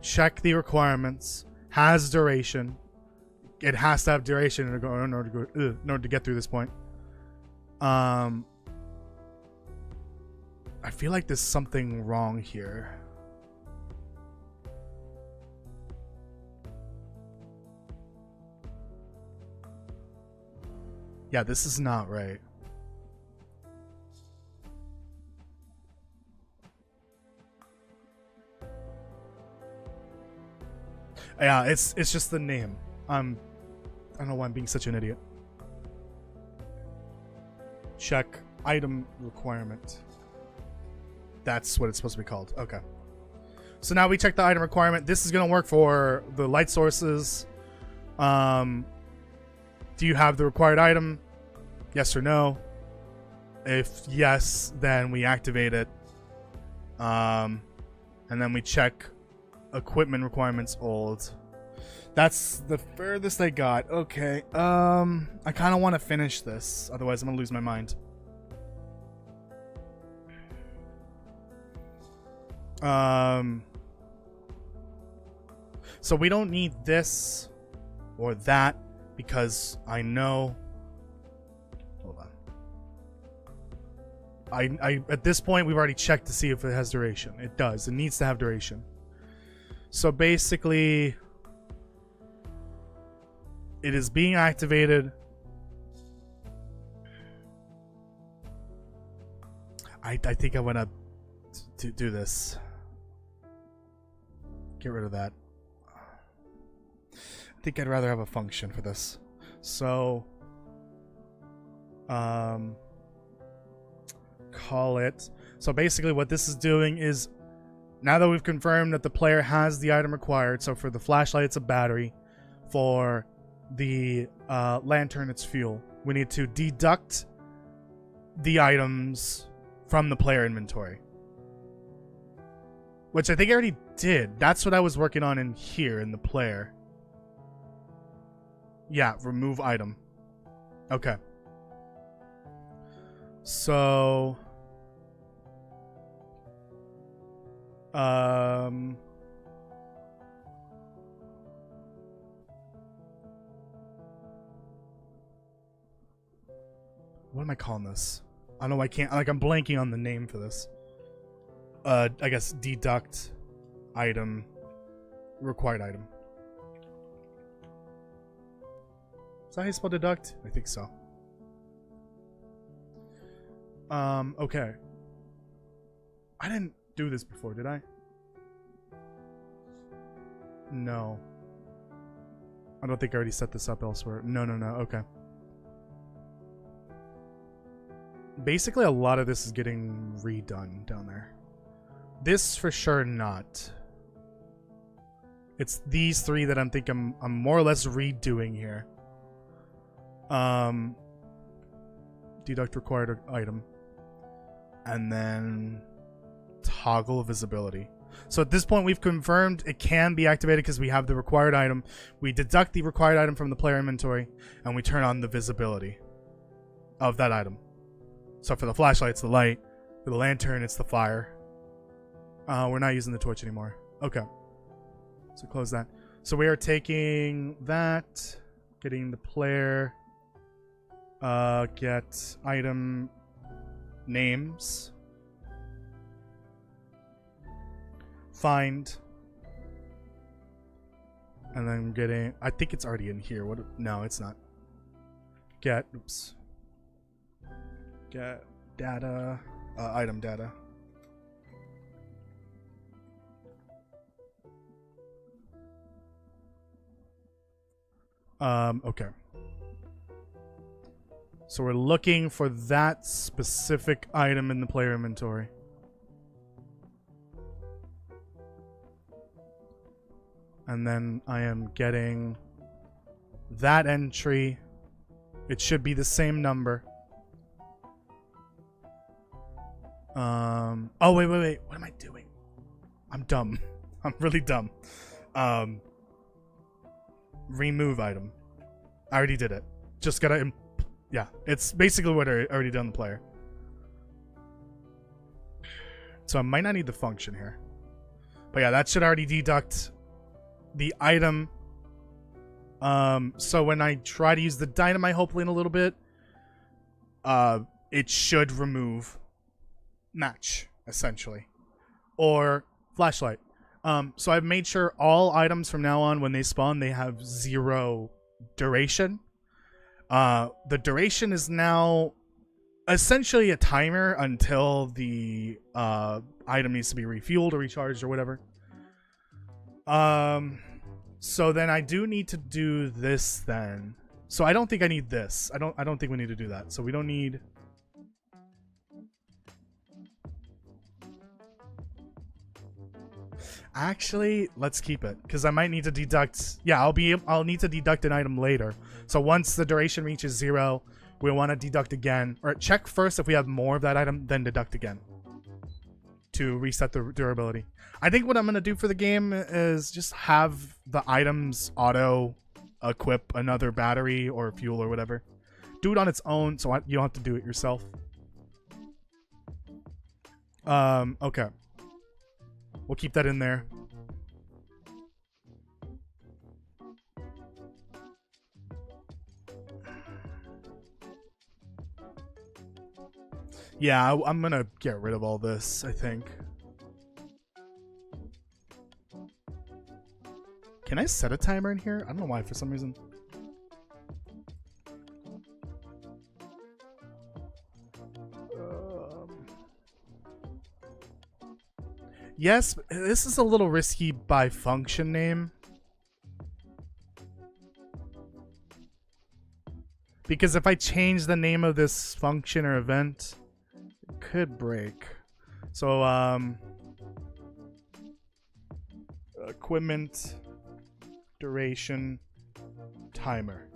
Check the requirements. Has duration. It has to have duration in order to get through this point. I feel like there's something wrong here. Yeah, this is not right. Yeah, it's just the name. I don't know why I'm being such an idiot. Check item requirement. That's what it's supposed to be called. Okay. So now we check the item requirement. This is going to work for the light sources. Do you have the required item? Yes or no? If yes, then we activate it. And then we check equipment requirements old. That's the furthest I got. Okay. I kind of want to finish this. Otherwise, I'm going to lose my mind. So we don't need this or that because I know. Hold on. I at this point we've already checked to see if it has duration. It does. It needs to have duration. So basically, it is being activated. I think I want to do this. Get rid of that. I think I'd rather have a function for this. So, call it. So basically what this is doing is, now that we've confirmed that the player has the item required, so for the flashlight it's a battery, for the lantern it's fuel, we need to deduct the items from the player inventory. Which I think I already did. That's what I was working on in here in the player. Yeah, remove item. Okay. So what am I calling this? I know I can't, like, I'm blanking on the name for this. I guess deduct item, required item. Is that how you spell deduct? I think so. Okay. I didn't do this before, did I? No. I don't think I already set this up elsewhere. No, okay. Basically, a lot of this is getting redone down there. This for sure not. It's these three that I'm thinking I'm more or less redoing here. Deduct required item. And then toggle visibility. So at this point we've confirmed it can be activated because we have the required item. We deduct the required item from the player inventory and we turn on the visibility of that item. So for the flashlight it's the light. For the lantern it's the fire. We're not using the torch anymore. Okay. So close that. So we are taking that, getting the player, get item names, find, and then getting, I think it's already in here. What? No, it's not. Get, oops. Get data, item data. Okay. So we're looking for that specific item in the player inventory. And then I am getting that entry. It should be the same number. Oh, wait. What am I doing? I'm dumb. I'm really dumb. Remove item. I already did it. Just gotta... yeah, it's basically what I already done the player. So I might not need the function here. But yeah, that should already deduct the item. So when I try to use the dynamite, hopefully in a little bit, it should remove match, essentially. Or flashlight. So I've made sure all items from now on, when they spawn, they have 0 duration. The duration is now essentially a timer until the item needs to be refueled or recharged or whatever. So then I do need to do this then. So I don't think I need this. I don't think we need to do that. So we don't need... Actually, let's keep it, because I might need to deduct... Yeah, I'll need to deduct an item later. So once the duration reaches 0, we want to deduct again. Or check first if we have more of that item, then deduct again to reset the durability. I think what I'm going to do for the game is just have the items auto-equip another battery or fuel or whatever. Do it on its own, so you don't have to do it yourself. Okay. We'll keep that in there. Yeah, I'm gonna get rid of all this, I think. Can I set a timer in here? I don't know why, for some reason. Yes, this is a little risky by function name. Because if I change the name of this function or event, it could break. So, equipment duration timer.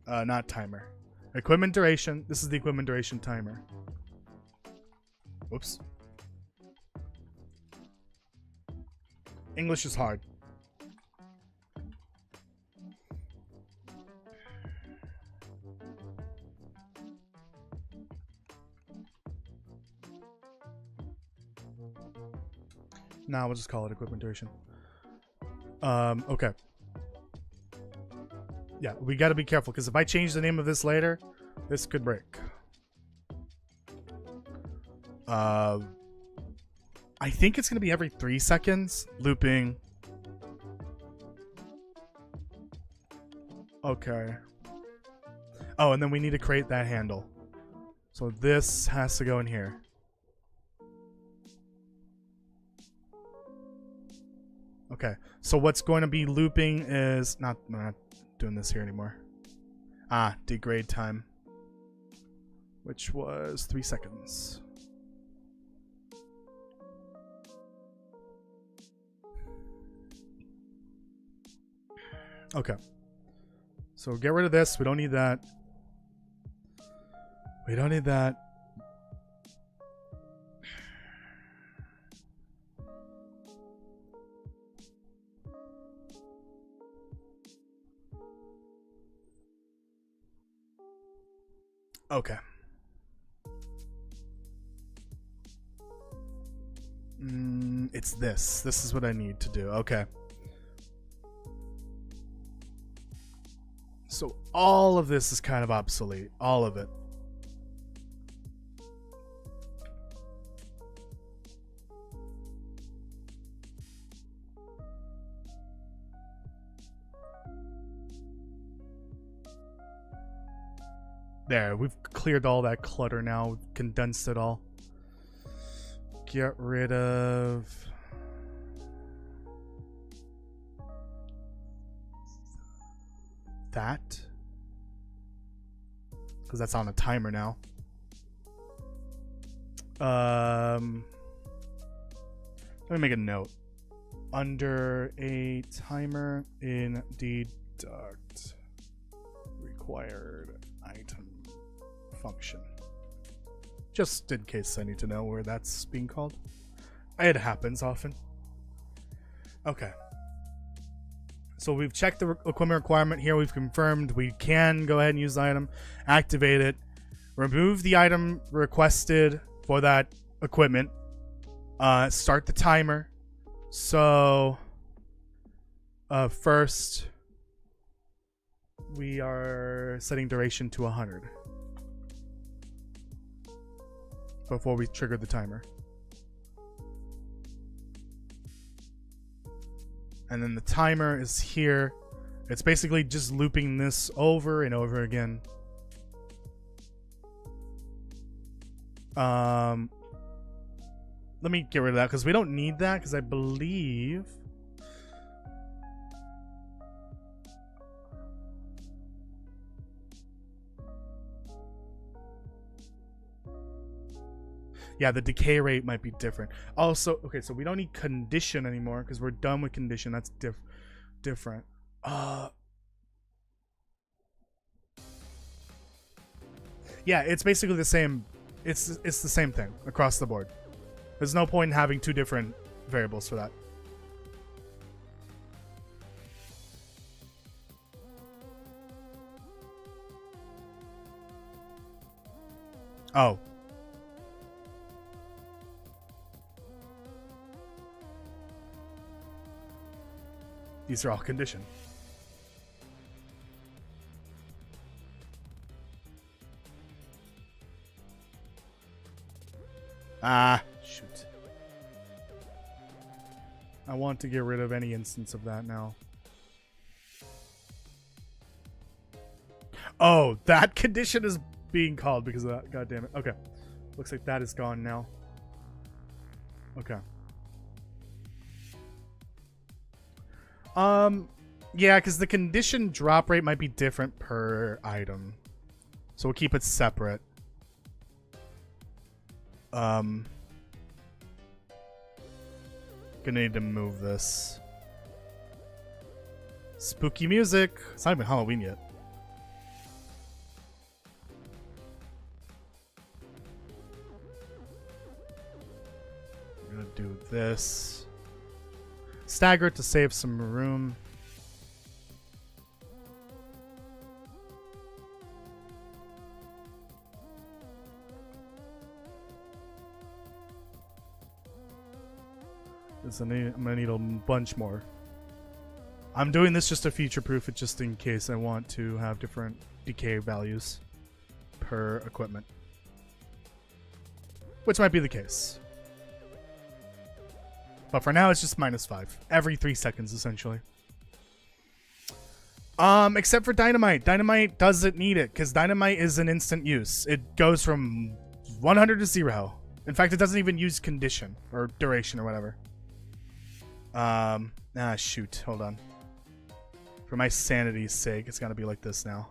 Not timer. Equipment duration. This is the equipment duration timer. Whoops. English is hard. Now we'll just call it equipment duration. Okay. Yeah, we gotta be careful, because if I change the name of this later, this could break. I think it's gonna be every 3 seconds, looping. Okay. Oh, and then we need to create that handle. So this has to go in here. Okay, so what's going to be looping is not doing this here anymore. Degrade time, which was 3 seconds. Okay, so get rid of this. We don't need that. We don't need that. Okay. It's this. This is what I need to do. Okay. So all of this is kind of obsolete. All of it. There, we've cleared all that clutter now. We've condensed it all. Get rid of... that. Because that's on a timer now. Let me make a note. Under a timer in deduct required item function. Just in case I need to know where that's being called. It happens often. Okay. So we've checked the equipment requirement here. We've confirmed we can go ahead and use the item, activate it, remove the item requested for that equipment, start the timer. So first we are setting duration to 100 before we trigger the timer. And then the timer is here. It's basically just looping this over and over again. Let me get rid of that because we don't need that, because I believe yeah, the decay rate might be different. Also, okay, so we don't need condition anymore because we're done with condition. That's different. Yeah, it's basically the same. It's the same thing across the board. There's no point in having two different variables for that. Oh. These are all conditioned. Ah, shoot. I want to get rid of any instance of that now. Oh, that condition is being called because of that. God damn it. Okay. Looks like that is gone now. Okay. Yeah, because the condition drop rate might be different per item. So we'll keep it separate. Gonna need to move this. Spooky music. It's not even Halloween yet. I'm gonna do this. Stagger it to save some room. I'm gonna need a bunch more. I'm doing this just to future-proof it, just in case I want to have different decay values per equipment, which might be the case. But for now, it's just -5 every 3 seconds, essentially. Except for dynamite. Dynamite doesn't need it because dynamite is an instant use. It goes from 100 to 0. In fact, it doesn't even use condition or duration or whatever. Shoot. Hold on. For my sanity's sake, it's gotta be like this now.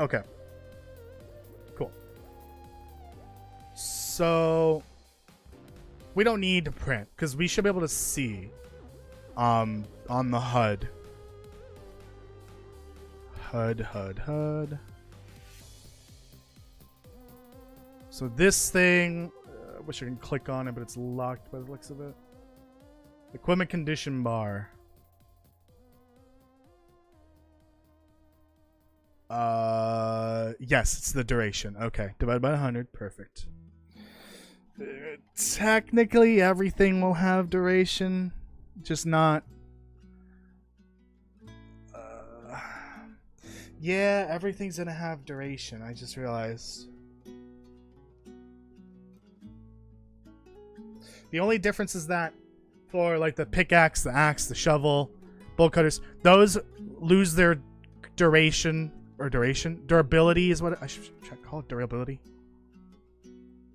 Okay. Cool. So we don't need to print because we should be able to see on the HUD. HUD. So this thing, I wish I can click on it, but it's locked by the looks of it. Equipment condition bar. Yes, it's the duration. Okay, divided by 100. Perfect. Technically, everything will have duration, just not. Yeah, everything's gonna have duration. I just realized. The only difference is that for like the pickaxe, the axe, the shovel, bolt cutters, those lose their duration. Or durability is what I should call it. Durability.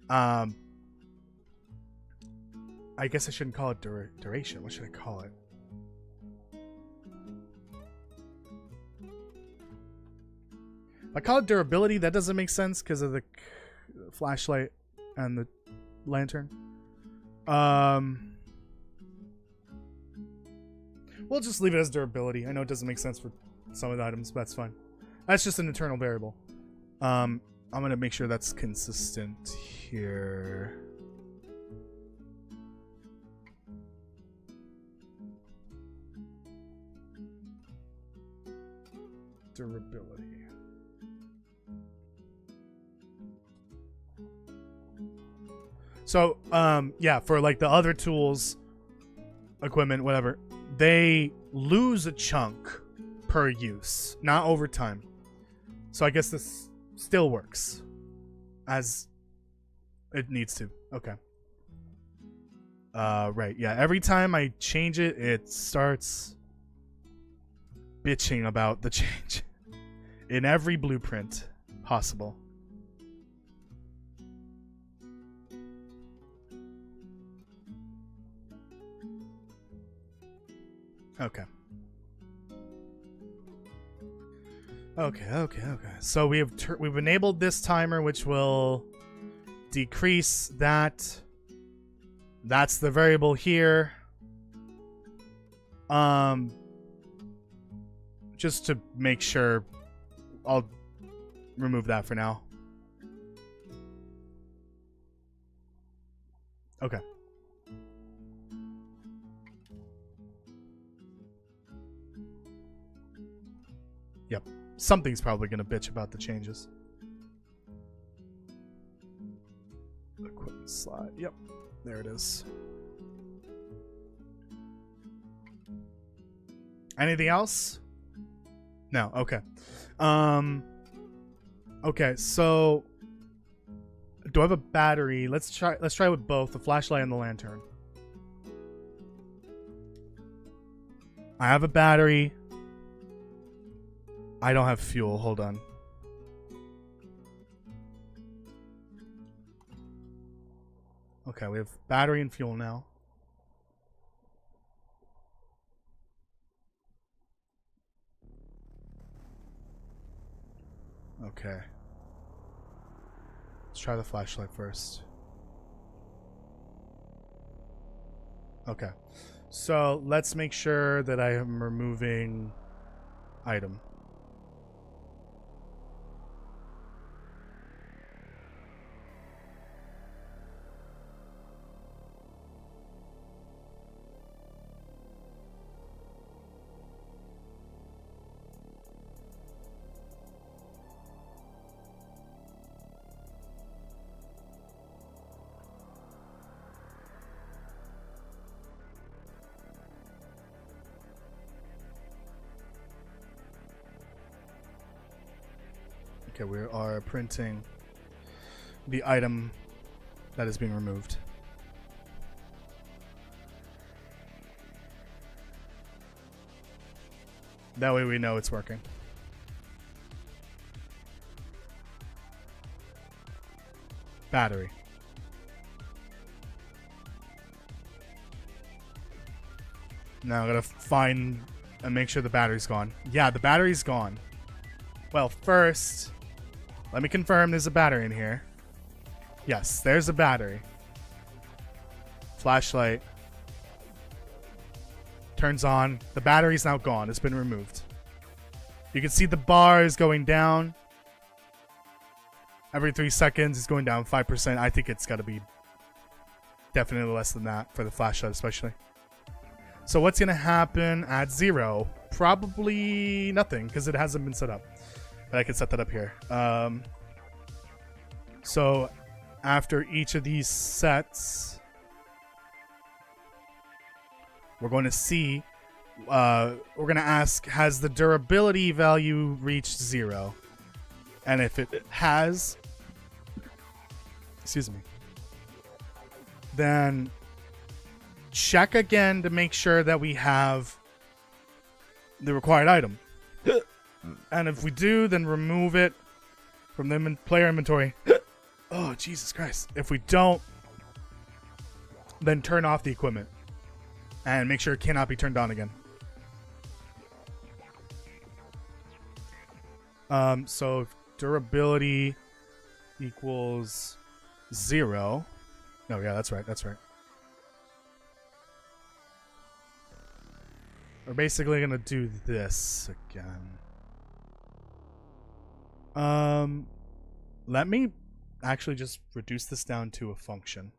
I guess I shouldn't call it duration. What should I call it? If I call it durability, that doesn't make sense because of the flashlight and the lantern. We'll just leave it as durability. I know it doesn't make sense for some of the items, but that's fine. That's just an internal variable. I'm gonna make sure that's consistent here. Durability. So, yeah, for like the other tools, equipment, whatever, they lose a chunk per use, not over time. So I guess this still works as it needs to. Okay. Right. Yeah. Every time I change it, it starts bitching about the change in every blueprint possible. Okay. Okay. So we've enabled this timer, which will decrease that. That's the variable here. Just to make sure, I'll remove that for now. Okay. Yep. Something's probably going to bitch about the changes. Equipment slide. Yep. There it is. Anything else? No. Okay. Okay, so do I have a battery? Let's try with both, the flashlight and the lantern. I have a battery. I don't have fuel. Hold on. Okay, we have battery and fuel now. Okay. Let's try the flashlight first. Okay. So let's make sure that I am removing item. Okay, we are printing the item that is being removed. That way we know it's working. Battery. Now I gotta find and make sure the battery's gone. Yeah, the battery's gone. Well, first, let me confirm there's a battery in here. Yes, there's a battery. Flashlight. Turns on. The battery's now gone. It's been removed. You can see the bar is going down. Every 3 seconds, it's going down 5%. I think it's got to be definitely less than that for the flashlight especially. So what's going to happen at 0? Probably nothing because it hasn't been set up. But I can set that up here. So after each of these sets, we're going to see, we're going to ask, has the durability value reached 0? And if it has, excuse me, then check again to make sure that we have the required item. And if we do, then remove it from the player inventory. Oh, Jesus Christ. If we don't, then turn off the equipment. And make sure it cannot be turned on again. So if durability equals 0. No, yeah, that's right. That's right. We're basically going to do this again. Let me actually just reduce this down to a function.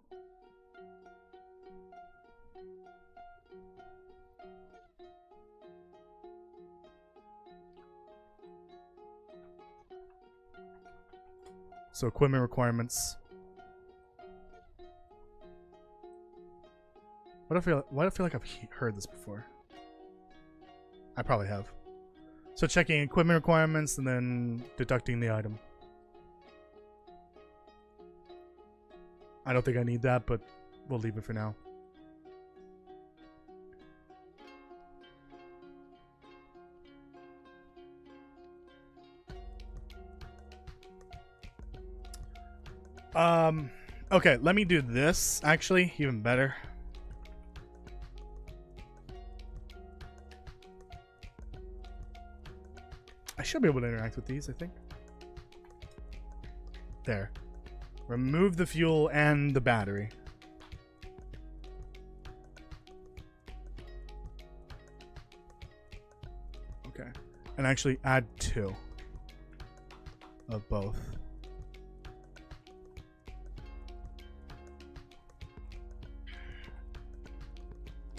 So equipment requirements. What if I feel like I've heard this before? I probably have. So checking equipment requirements and then deducting the item. I don't think I need that, but we'll leave it for now. Okay, let me do this, actually, even better. I should be able to interact with these, I think. There. Remove the fuel and the battery. Okay. And actually add 2 of both.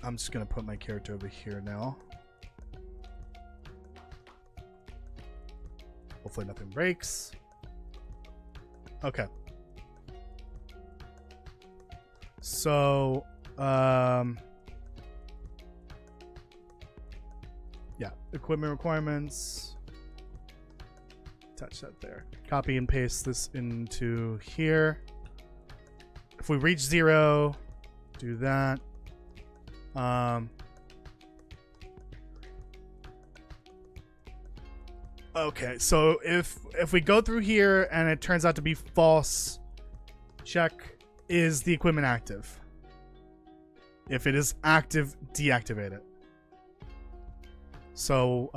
I'm just gonna put my character over here now. Hopefully nothing breaks. Okay. So, yeah, equipment requirements. Attach that there. Copy and paste this into here. If we reach 0, do that. Okay, so if we go through here and it turns out to be false, check, is the equipment active? If it is active, deactivate it. So,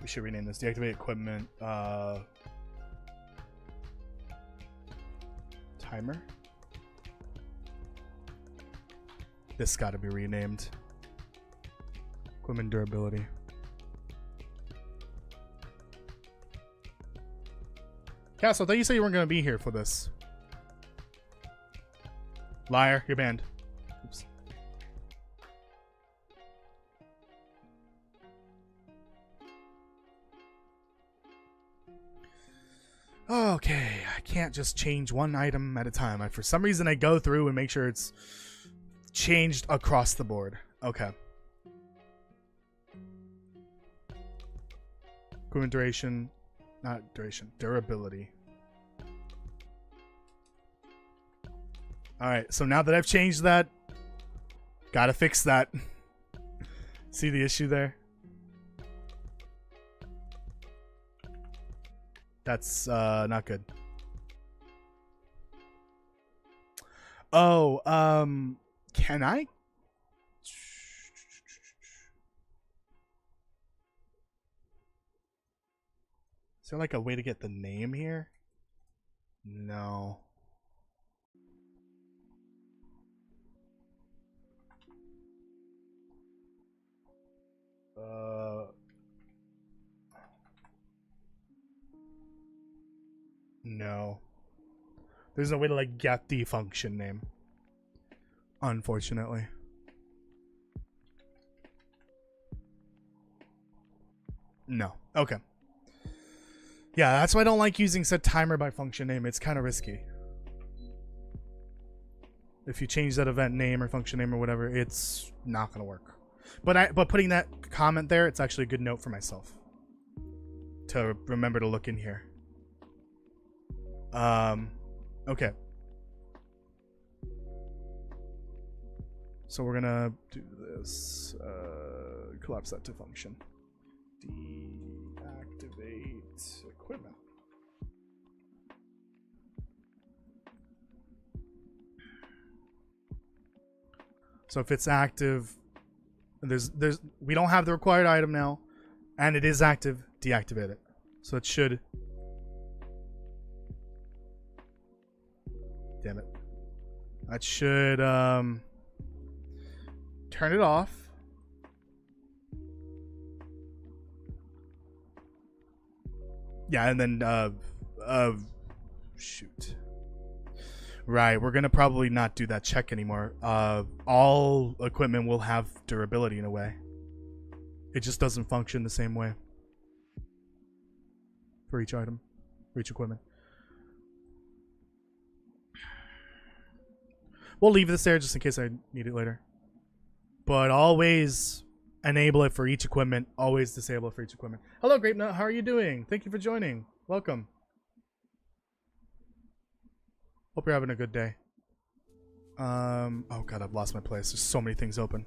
we should rename this deactivate equipment timer. This got to be renamed equipment durability. Castle, I thought you said you weren't going to be here for this. Liar, you're banned. Oops. Okay, I can't just change one item at a time. For some reason, I go through and make sure it's changed across the board. Okay. Equipment duration, not duration, durability. Alright, so now that I've changed that, gotta fix that. See the issue there? That's not good. Oh, can I? Is there like a way to get the name here? No. No. There's no way to like get the function name. Unfortunately. No. Okay. Yeah, that's why I don't like using set timer by function name. It's kind of risky. If you change that event name or function name or whatever, it's not going to work. But putting that comment there, it's actually a good note for myself to remember to look in here. Okay. So we're gonna do this. Collapse that to function. Deactivate equipment. So if it's active, we don't have the required item now, and it is active, deactivate it. So it should That should turn it off. Yeah, and then shoot. Right, we're gonna probably not do that check anymore. All equipment will have durability in a way. It just doesn't function the same way for each item, for each equipment. We'll leave this there just in case I need it later. But always enable it for each equipment. Always disable it for each equipment. Hello, Grape Nut. How are you doing? Thank you for joining. Welcome. Hope you're having a good day. Oh god, I've lost my place. There's so many things open.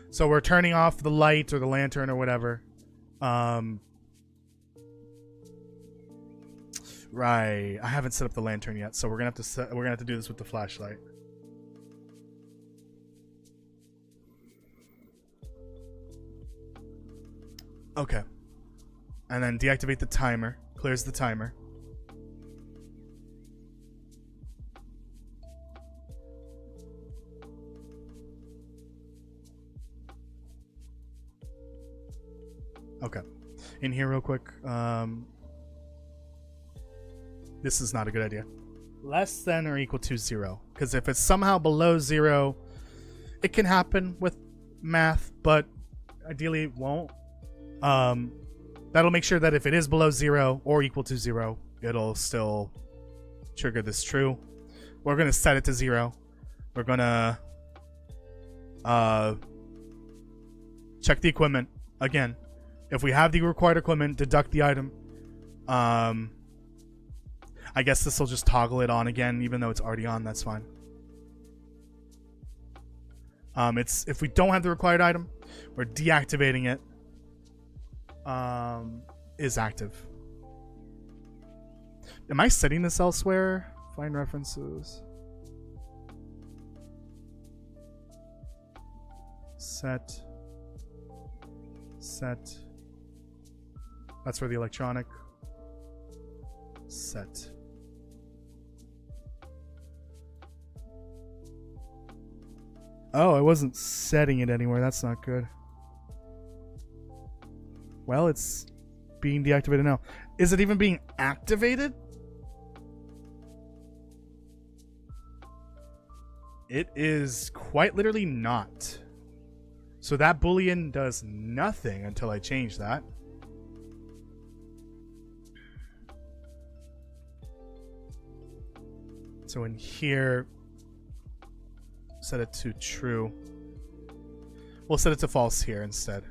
So we're turning off the light or the lantern or whatever. Right. I haven't set up the lantern yet, so we're gonna have to do this with the flashlight. Okay. And then deactivate the timer. Clears the timer. Okay. In here real quick. This is not a good idea. Less than or equal to 0. Because if it's somehow below 0, it can happen with math, but ideally it won't. That'll make sure that if it is below 0 or equal to 0, it'll still trigger this true. We're going to set it to 0. We're going to check the equipment. Again, if we have the required equipment, deduct the item. I guess this will just toggle it on again, even though it's already on. That's fine. It's if we don't have the required item, we're deactivating it. Is active. Am I setting this elsewhere? Find references. Set. That's for the electronic. Set. Oh, I wasn't setting it anywhere. That's not good. Well, it's being deactivated now. Is it even being activated? It is quite literally not. So that Boolean does nothing until I change that. So in here, set it to true. We'll set it to false here instead.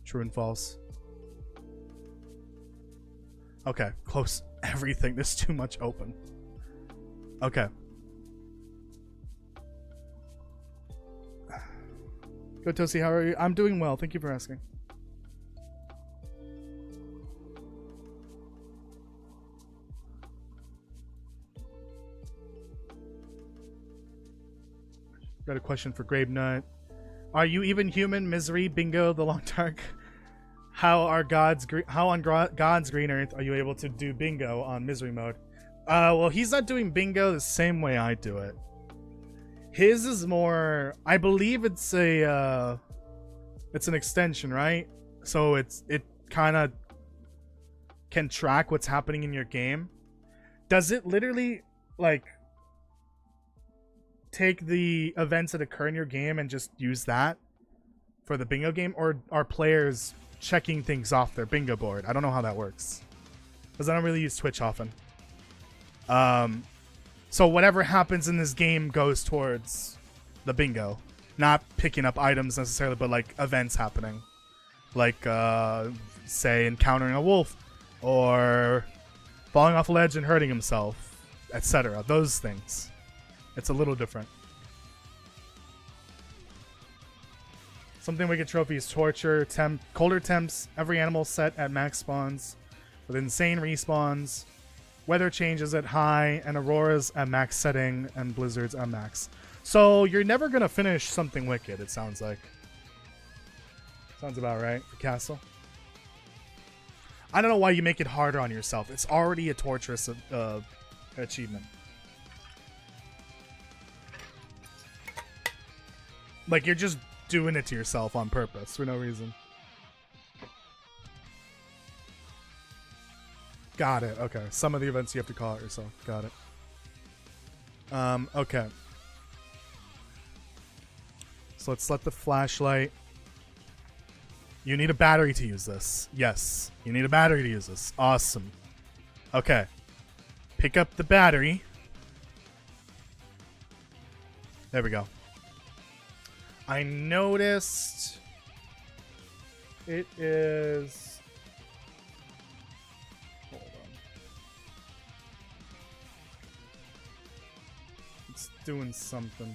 True and false. Okay, close everything. There's too much open. Okay. Good, Toasty. How are you? I'm doing well. Thank you for asking. Got a question for Grape Nut. Are you even human? Misery, Bingo, the Long Dark. How on God's green earth are you able to do bingo on misery mode? Well, he's not doing bingo the same way I do it. His is more, I believe it's an extension, right? So it kind of can track what's happening in your game. Does it literally like take the events that occur in your game and just use that for the bingo game, or are players checking things off their bingo board? I don't know how that works because I don't really use Twitch often. So whatever happens in this game goes towards the bingo, not picking up items necessarily, but like events happening, like say encountering a wolf or falling off a ledge and hurting himself, etc. Those things. It's a little different. Something wicked trophies: torture, colder temps, every animal set at max spawns, with insane respawns, weather changes at high, and auroras at max setting, and blizzards at max. So you're never gonna finish something wicked, it sounds like. Sounds about right for Castle. I don't know why you make it harder on yourself. It's already a torturous achievement. Like, you're just doing it to yourself on purpose for no reason. Got it. Okay. Some of the events you have to call out yourself. Got it. Okay. So let's let the flashlight. You need a battery to use this. Yes. You need a battery to use this. Awesome. Okay. Pick up the battery. There we go. I noticed it is... Hold on. It's doing something.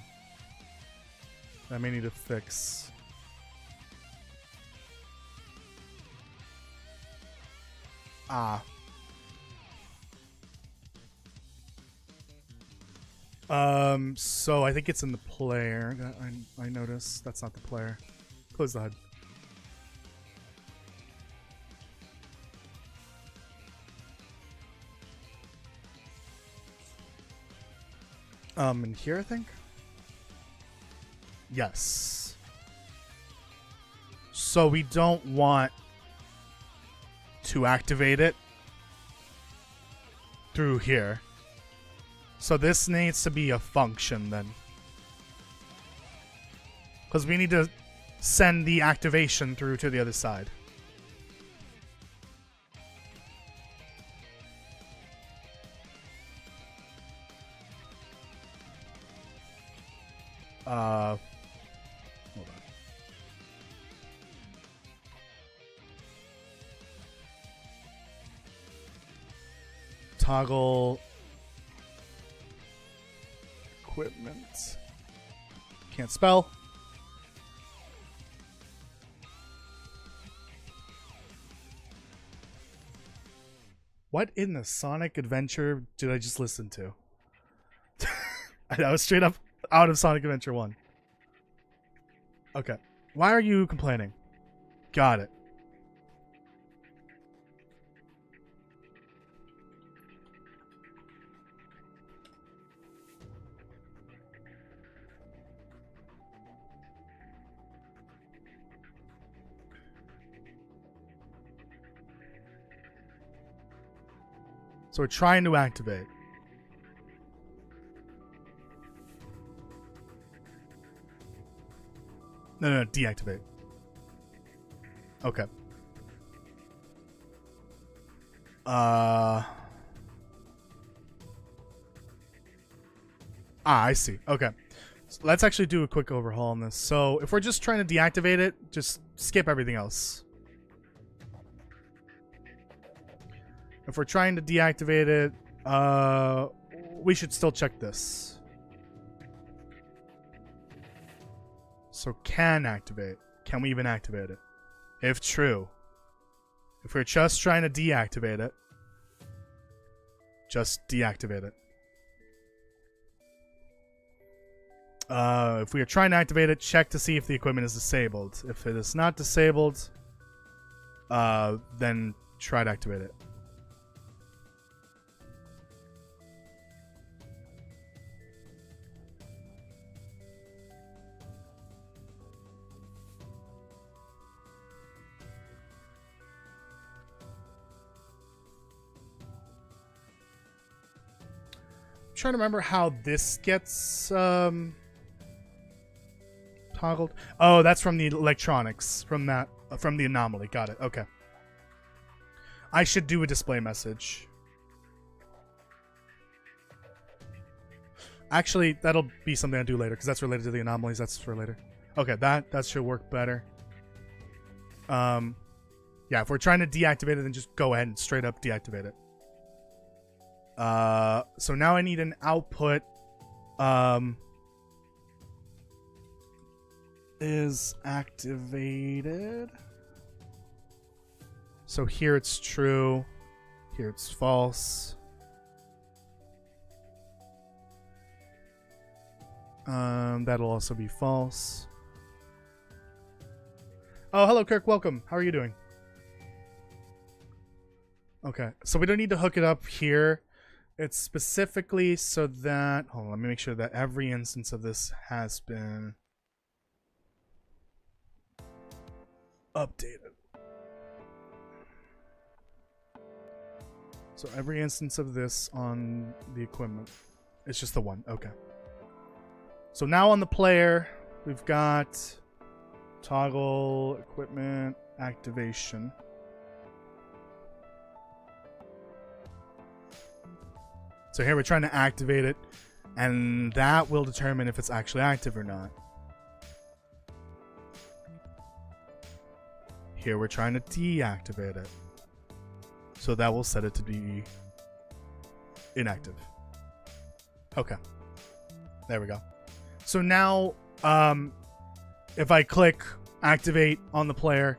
I may need to fix. Ah. So I think it's in the player. I noticed that's not the player. Close the HUD. In here, I think? Yes. So we don't want to activate it through here. So this needs to be a function then. Because we need to send the activation through to the other side. Hold on. Toggle equipment. Can't spell. What in the Sonic Adventure did I just listen to? That was straight up out of Sonic Adventure 1. Okay. Why are you complaining? Got it. So we're trying to activate. No, deactivate. Okay. I see. Okay. So let's actually do a quick overhaul on this. So if we're just trying to deactivate it, just skip everything else. If we're trying to deactivate it, we should still check this. So can activate. Can we even activate it? If true. If we're just trying to deactivate it, just deactivate it. If we are trying to activate it, check to see if the equipment is disabled. If it is not disabled, then try to activate it. Trying to remember how this gets toggled. Oh, that's from the electronics, from the anomaly. Got it. Okay. I should do a display message. Actually, that'll be something I do later because that's related to the anomalies. That's for later. Okay, that should work better. Yeah, if we're trying to deactivate it, then just go ahead and straight up deactivate it. So now I need an output. Is activated. So here it's true. Here it's false. That'll also be false. Oh, hello, Kirk. Welcome. How are you doing? Okay, so we don't need to hook it up here. It's specifically so that... Hold on, let me make sure that every instance of this has been updated. So every instance of this on the equipment. It's just the one. Okay. So now on the player, we've got toggle equipment activation. So here we're trying to activate it, and that will determine if it's actually active or not. Here we're trying to deactivate it. So that will set it to be inactive. Okay. There we go. So now, if I click activate on the player,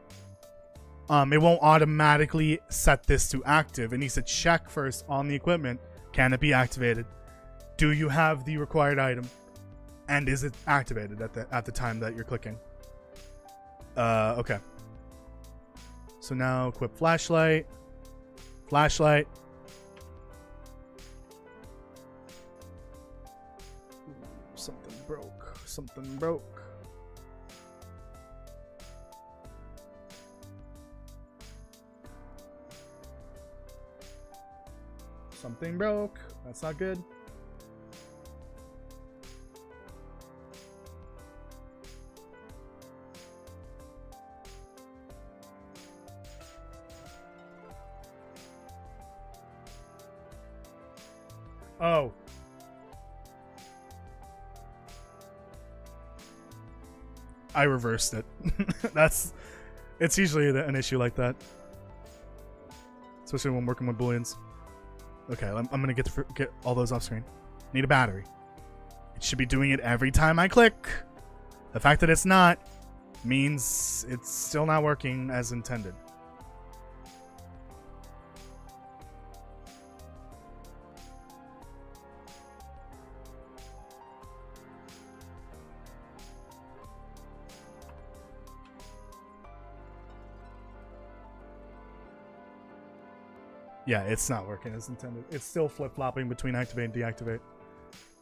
it won't automatically set this to active. It needs to check first on the equipment. Can it be activated? Do you have the required item? And is it activated at the time that you're clicking? Okay. So now equip flashlight. Flashlight. Something broke. Something broke. Something broke. That's not good. Oh. I reversed it. It's usually an issue like that. Especially when working with booleans. Okay, I'm gonna get all those off screen. Need a battery. It should be doing it every time I click. The fact that it's not means it's still not working as intended. Yeah, it's not working as intended. It's still flip-flopping between activate and deactivate.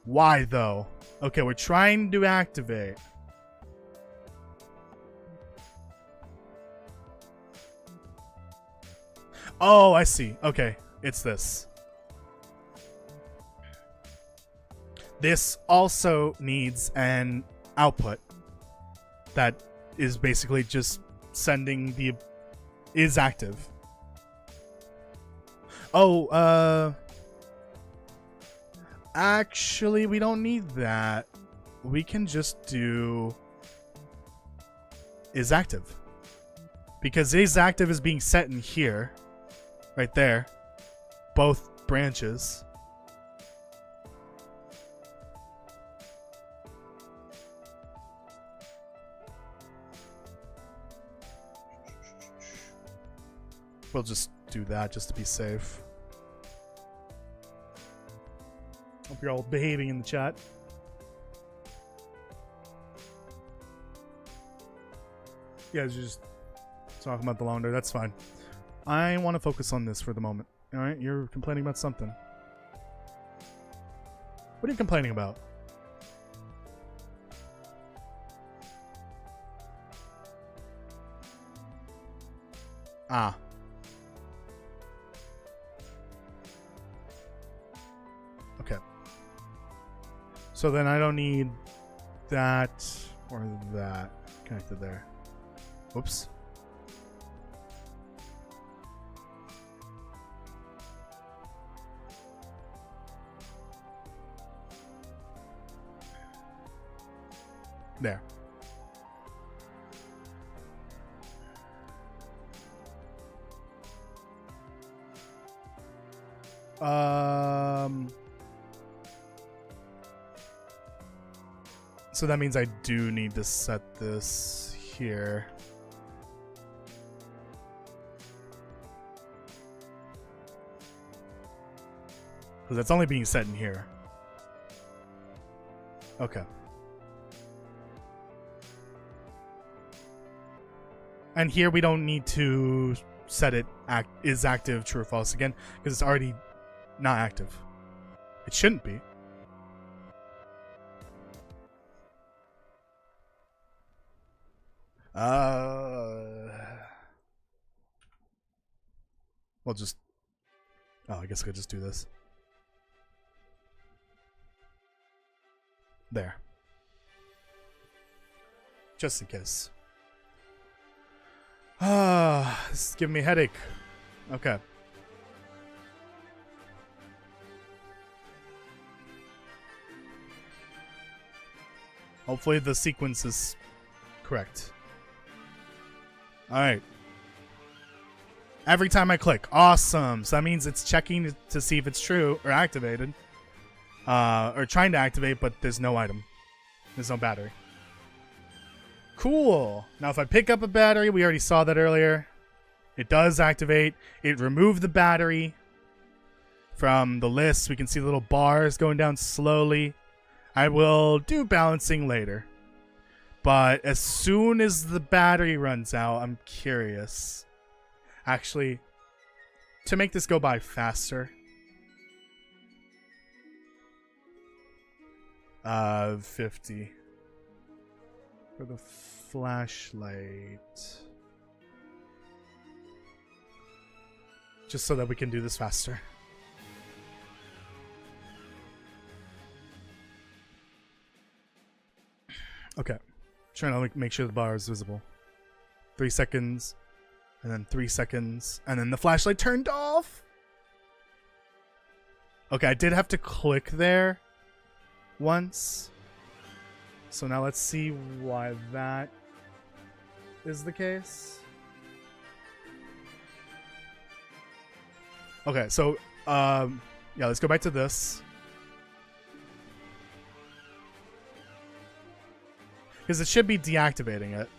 Why, though? Okay, we're trying to activate. Oh, I see. Okay, it's this. This also needs an output that is basically just sending the... is active. Oh, actually, we don't need that. We can just do is active. Because is active is being set in here. Right there. Both branches. We'll just do that just to be safe. Hope you're all behaving in the chat. You guys are just talking about the launder. That's fine. I want to focus on this for the moment. Alright, you're complaining about something. What are you complaining about? Ah. Okay. So then I don't need that or that connected there. Whoops. There. So that means I do need to set this here. Because it's only being set in here. Okay. And here we don't need to set it is active, true or false again, because it's already not active. It shouldn't be. We'll just... Oh, I guess I could just do this. There. Just in case. Ah, this is giving me a headache. Okay. Hopefully the sequence is correct. Alright. Every time I click. Awesome. So that means it's checking to see if it's true or activated. Or trying to activate, but there's no item. There's no battery. Cool. Now if I pick up a battery, we already saw that earlier. It does activate. It removed the battery from the list. We can see the little bars going down slowly. I will do balancing later. But as soon as the battery runs out, I'm curious. Actually, to make this go by faster. 50. For the flashlight. Just so that we can do this faster. Okay. Trying to make sure the bar is visible. 3 seconds. And then 3 seconds. And then the flashlight turned off. Okay, I did have to click there once. So now let's see why that is the case. Okay, so yeah, let's go back to this. Because it should be deactivating it.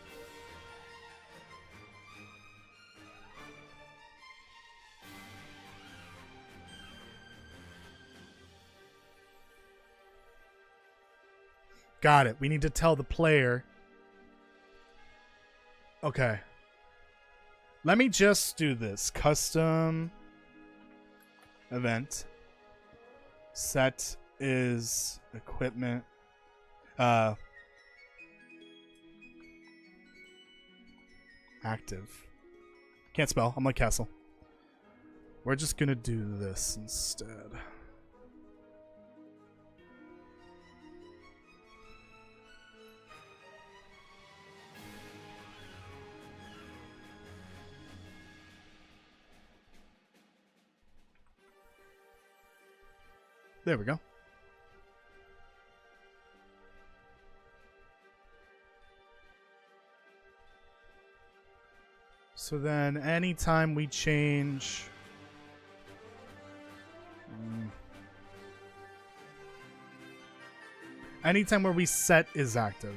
Got it. We need to tell the player. Okay. Let me just do this. Custom event. Set is equipment. Active. Can't spell. I'm like Castle. We're just gonna do this instead. There we go. So then anytime we change anytime where we set is active.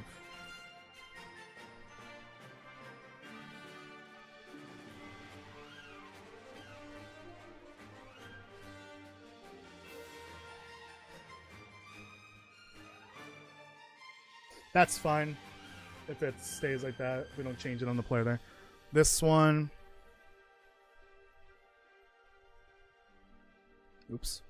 That's fine if it stays like that. We don't change it on the player there. This one. Oops.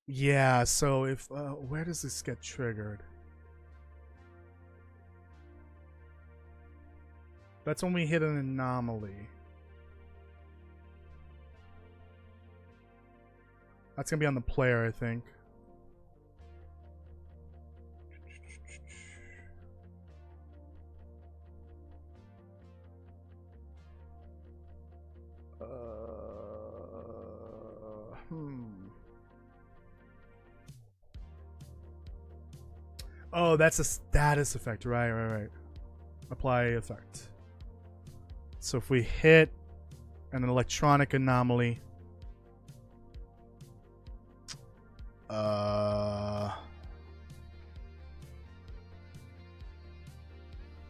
Yeah, so if where does this get triggered? That's when we hit an anomaly. That's gonna be on the player, I think. Oh, that's a status effect. Right. Apply effect. So if we hit an electronic anomaly.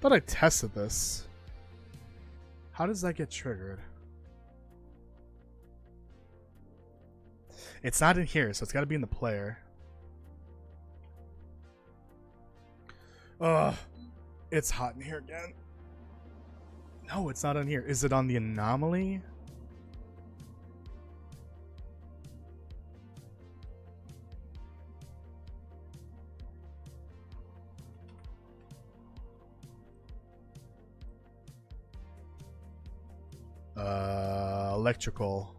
Thought I tested this. How does that get triggered? It's not in here, so it's got to be in the player. Ugh. It's hot in here again. No, it's not on here. Is it on the anomaly? Electrical.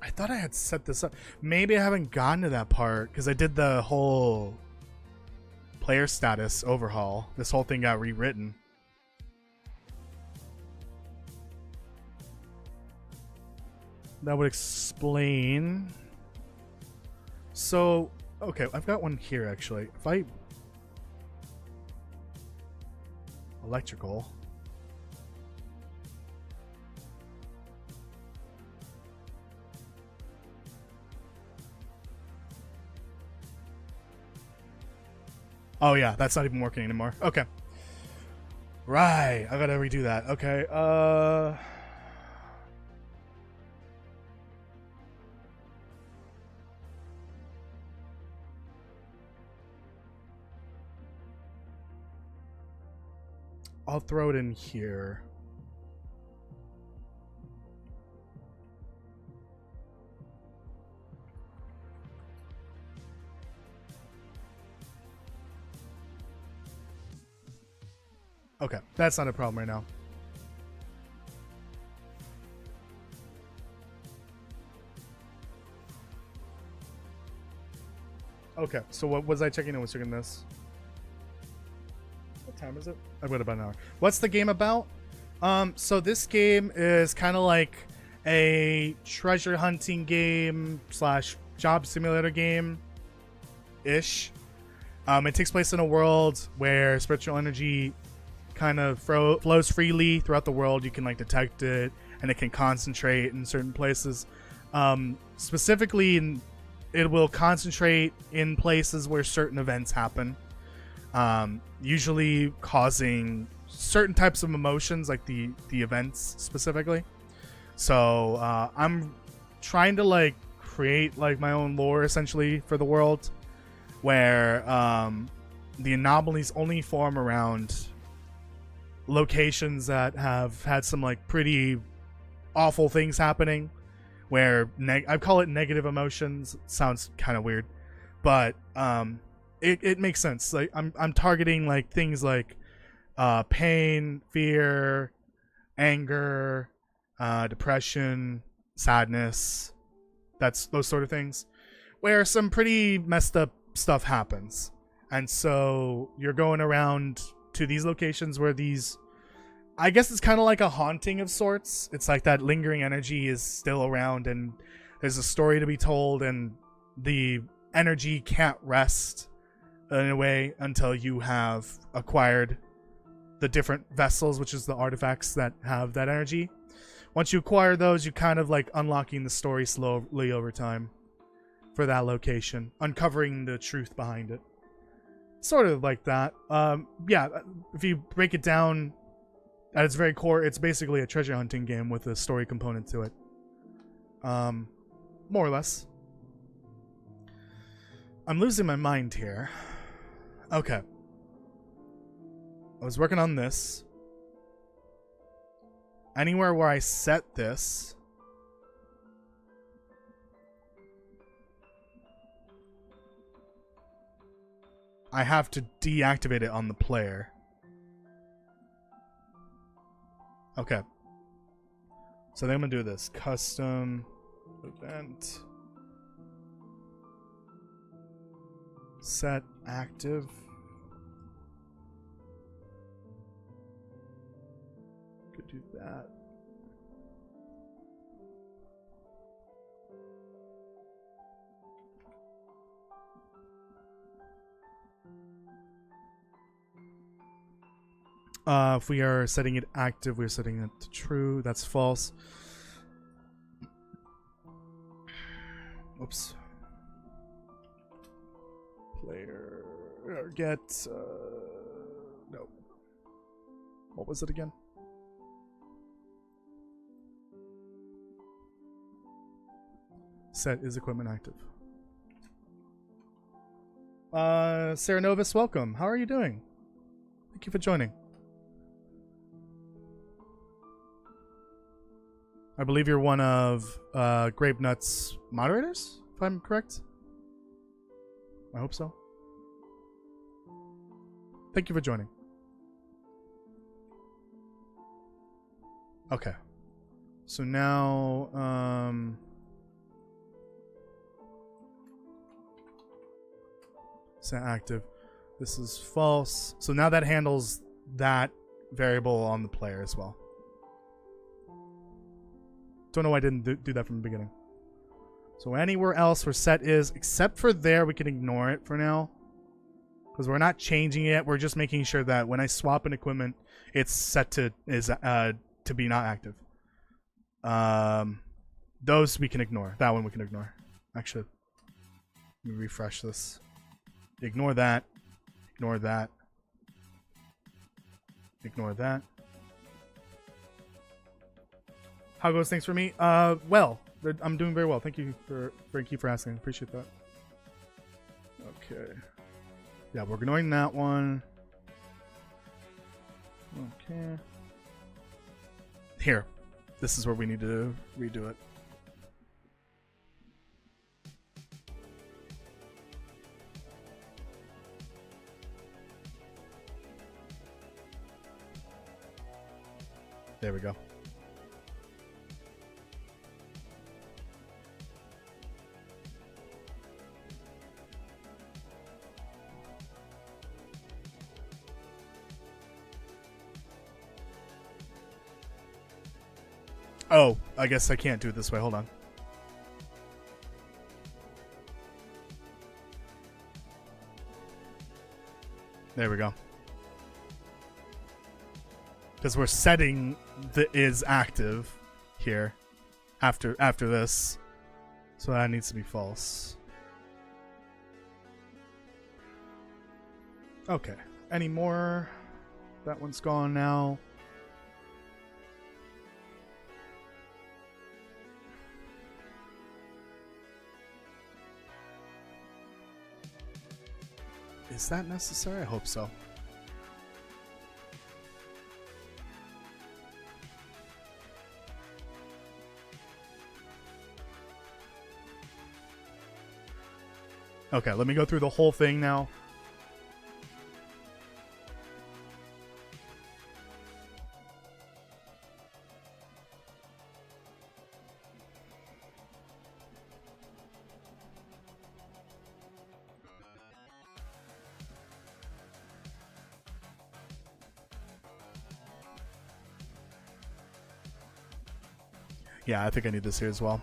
I thought I had set this up. Maybe I haven't gotten to that part because I did the whole player status overhaul. This whole thing got rewritten. That would explain. So, okay, I've got one here actually. If I electrical. Oh yeah, that's not even working anymore. Okay. Right, I gotta redo that. Okay, I'll throw it in here. Okay, that's not a problem right now. Okay, so what was I checking? I was checking this. What time is it? I've got about an hour. What's the game about? So this game is kind of like a treasure hunting game slash job simulator game ish. It takes place in a world where spiritual energy kind of flows freely throughout the world. You can like detect it, and it can concentrate in certain places. Specifically, it will concentrate in places where certain events happen, usually causing certain types of emotions, like the events specifically. So I'm trying to like create like my own lore essentially for the world, where the anomalies only form around locations that have had some like pretty awful things happening, where I call it negative emotions. It sounds kind of weird, but it makes sense. Like I'm targeting like things like pain, fear, anger, depression, sadness. That's those sort of things where some pretty messed up stuff happens. And so you're going around to these locations where these, I guess it's kind of like a haunting of sorts. It's like that lingering energy is still around, and there's a story to be told, and the energy can't rest in a way until you have acquired the different vessels, which is the artifacts that have that energy. Once you acquire those, you kind of like unlocking the story slowly over time for that location, uncovering the truth behind it. Sort of like that. Yeah, if you break it down at its very core, it's basically a treasure hunting game with a story component to it. More or less. I'm losing my mind here. Okay. I was working on this. Anywhere where I set this, I have to deactivate it on the player. Okay. So then I'm gonna do this. Custom event. Set active. Could do that. If we are setting it active, we're setting it to true. That's false. Oops. Player get no. What was it again? Set is equipment active. Sarah Novus, welcome. How are you doing? Thank you for joining. I believe you're one of Grape Nuts moderators, if I'm correct. I hope so. Thank you for joining. Okay. So now, set active. This is false. So now that handles that variable on the player as well. Don't know why I didn't do that from the beginning. So anywhere else where set is, except for there, we can ignore it for now. Because we're not changing it. We're just making sure that when I swap an equipment, it's set to be not active. Those we can ignore. That one we can ignore. Actually, let me refresh this. Ignore that. Ignore that. Ignore that. How goes things for me? Well, I'm doing very well. Thank you for asking. Appreciate that. Okay. Yeah, we're ignoring that one. Okay. Here. This is where we need to redo it. There we go. Oh, I guess I can't do it this way. Hold on. There we go. Because we're setting the is active here after this. So that needs to be false. Okay. Any more? That one's gone now. Is that necessary? I hope so. Okay, let me go through the whole thing now. Yeah, I think I need this here as well.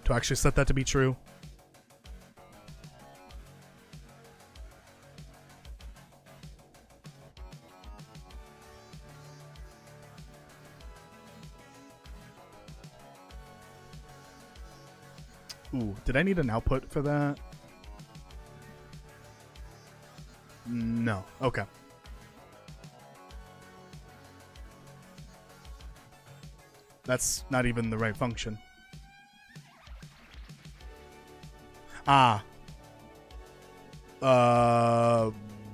To actually set that to be true. Ooh, did I need an output for that? No. Okay. That's not even the right function. Ah.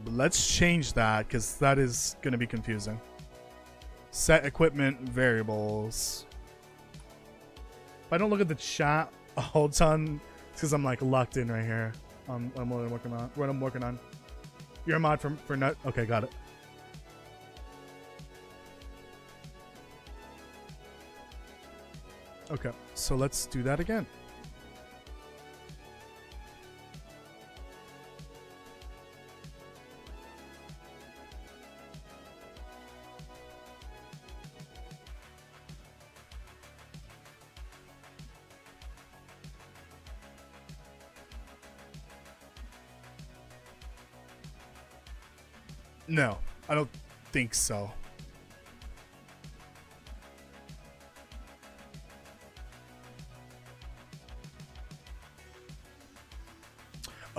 Let's change that, because that is going to be confusing. Set equipment variables. If I don't look at the chat a whole ton, it's because I'm like locked in right here. I'm working on what I'm working on. You're a mod for nut. Okay, got it. Okay, so let's do that again. No, I don't think so.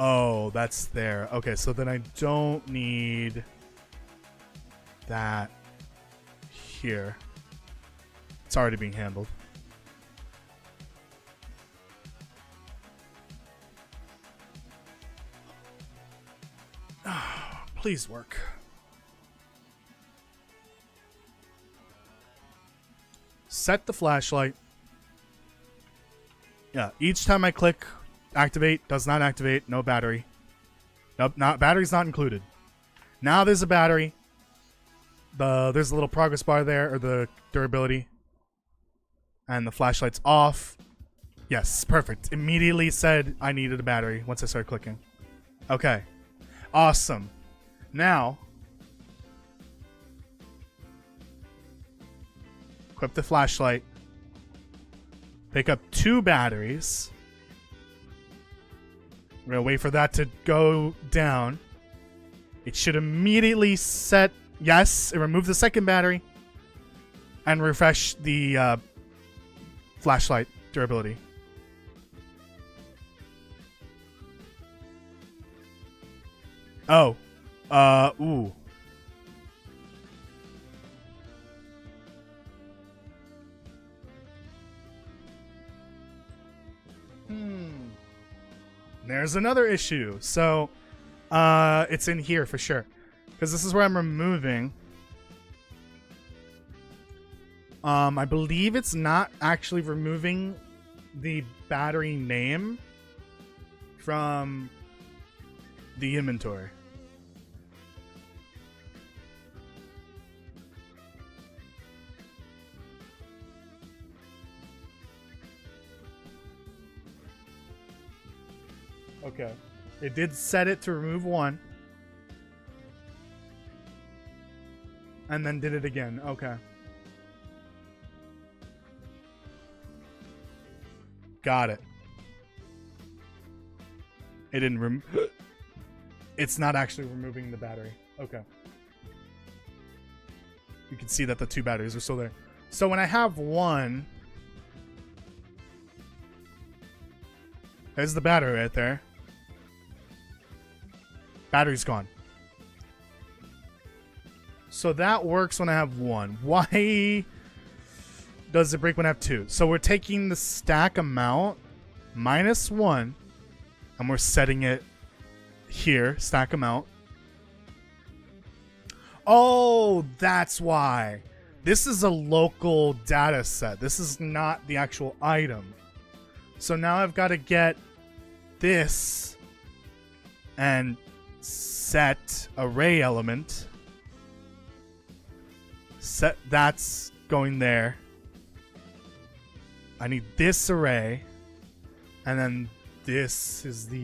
Oh, that's there. Okay, so then I don't need that here. It's already being handled. Please work. Set the flashlight. Yeah, each time I click activate, does not activate, no battery. Nope, battery's not included. Now there's a battery. There's a little progress bar there, or the durability. And the flashlight's off. Yes, perfect. Immediately said I needed a battery once I started clicking. Okay. Awesome. Now, equip the flashlight. Pick up 2 batteries. We're going to wait for that to go down. It should immediately set... Yes, it removed the second battery. And refresh the flashlight durability. Oh. Ooh. There's another issue. So, it's in here for sure. Because this is where I'm removing. I believe it's not actually removing the battery name from the inventory. Okay. It did set it to remove 1. And then did it again. Okay. Got it. It didn't It's not actually removing the battery. Okay. You can see that the 2 batteries are still there. So when I have 1... There's the battery right there. Battery's gone. So that works when I have 1. Why does it break when I have 2? So we're taking the stack amount minus 1 and we're setting it here, stack amount. Oh, that's why. This is a local data set. This is not the actual item. So now I've got to get this and set array element. Set that's going there. I need this array. And then this is the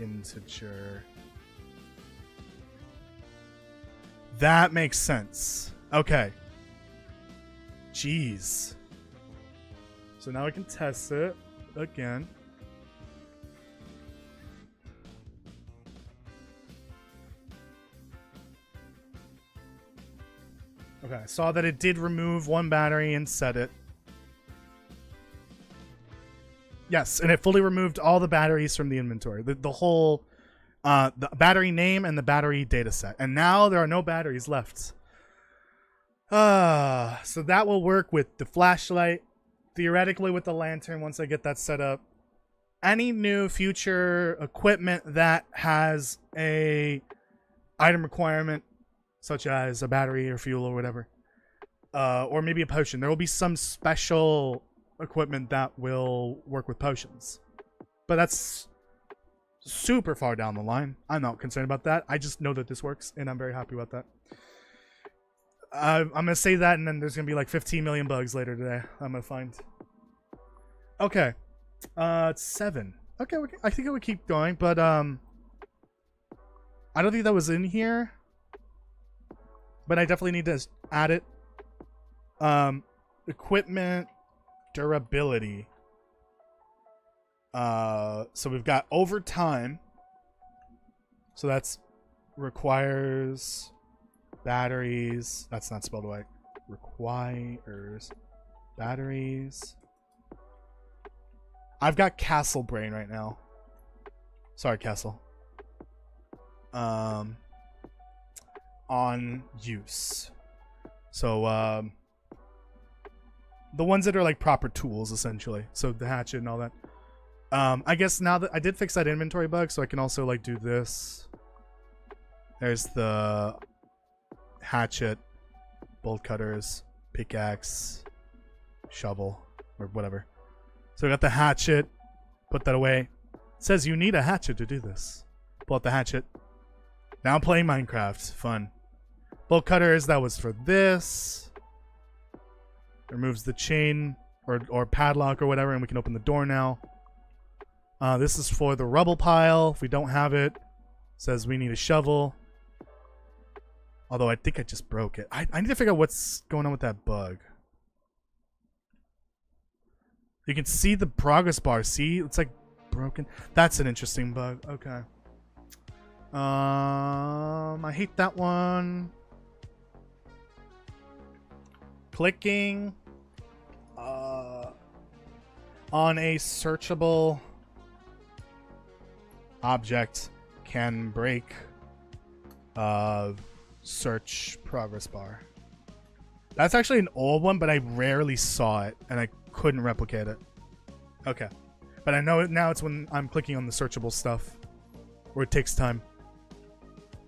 integer. That makes sense. Okay. Jeez. So now I can test it again. Okay, I saw that it did remove 1 battery and set it. Yes, and it fully removed all the batteries from the inventory. The whole the battery name and the battery data set. And now there are no batteries left. So that will work with the flashlight. Theoretically with the lantern once I get that set up. Any new future equipment that has a item requirement, such as a battery or fuel or whatever, or maybe a potion. There will be some special equipment that will work with potions. But that's super far down the line. I'm not concerned about that. I just know that this works, and I'm very happy about that. I'm going to say that, and then there's going to be like 15 million bugs later today I'm going to find. Okay. It's 7. Okay, I think it would keep going, but I don't think that was in here. But I definitely need to add it. Equipment durability. So we've got over time. So that's requires batteries. That's not spelled right. Requires batteries. I've got Castle Brain right now. Sorry, Castle. On use. So the ones that are like proper tools essentially. So the hatchet and all that. I guess now that I did fix that inventory bug, so I can also like do this. There's the hatchet, bolt cutters, pickaxe, shovel, or whatever. So we got the hatchet. Put that away. It says you need a hatchet to do this. Pull out the hatchet. Now I'm playing Minecraft. Fun. Bolt cutters, that was for this. Removes the chain or padlock or whatever, and we can open the door now. This is for the rubble pile. If we don't have it, says we need a shovel. Although I think I just broke it. I need to figure out what's going on with that bug. You can see the progress bar. See? It's like broken. That's an interesting bug. Okay. I hate that one. Clicking on a searchable object can break search progress bar. That's actually an old one, but I rarely saw it and I couldn't replicate it. Okay. But I know it now. It's when I'm clicking on the searchable stuff where it takes time.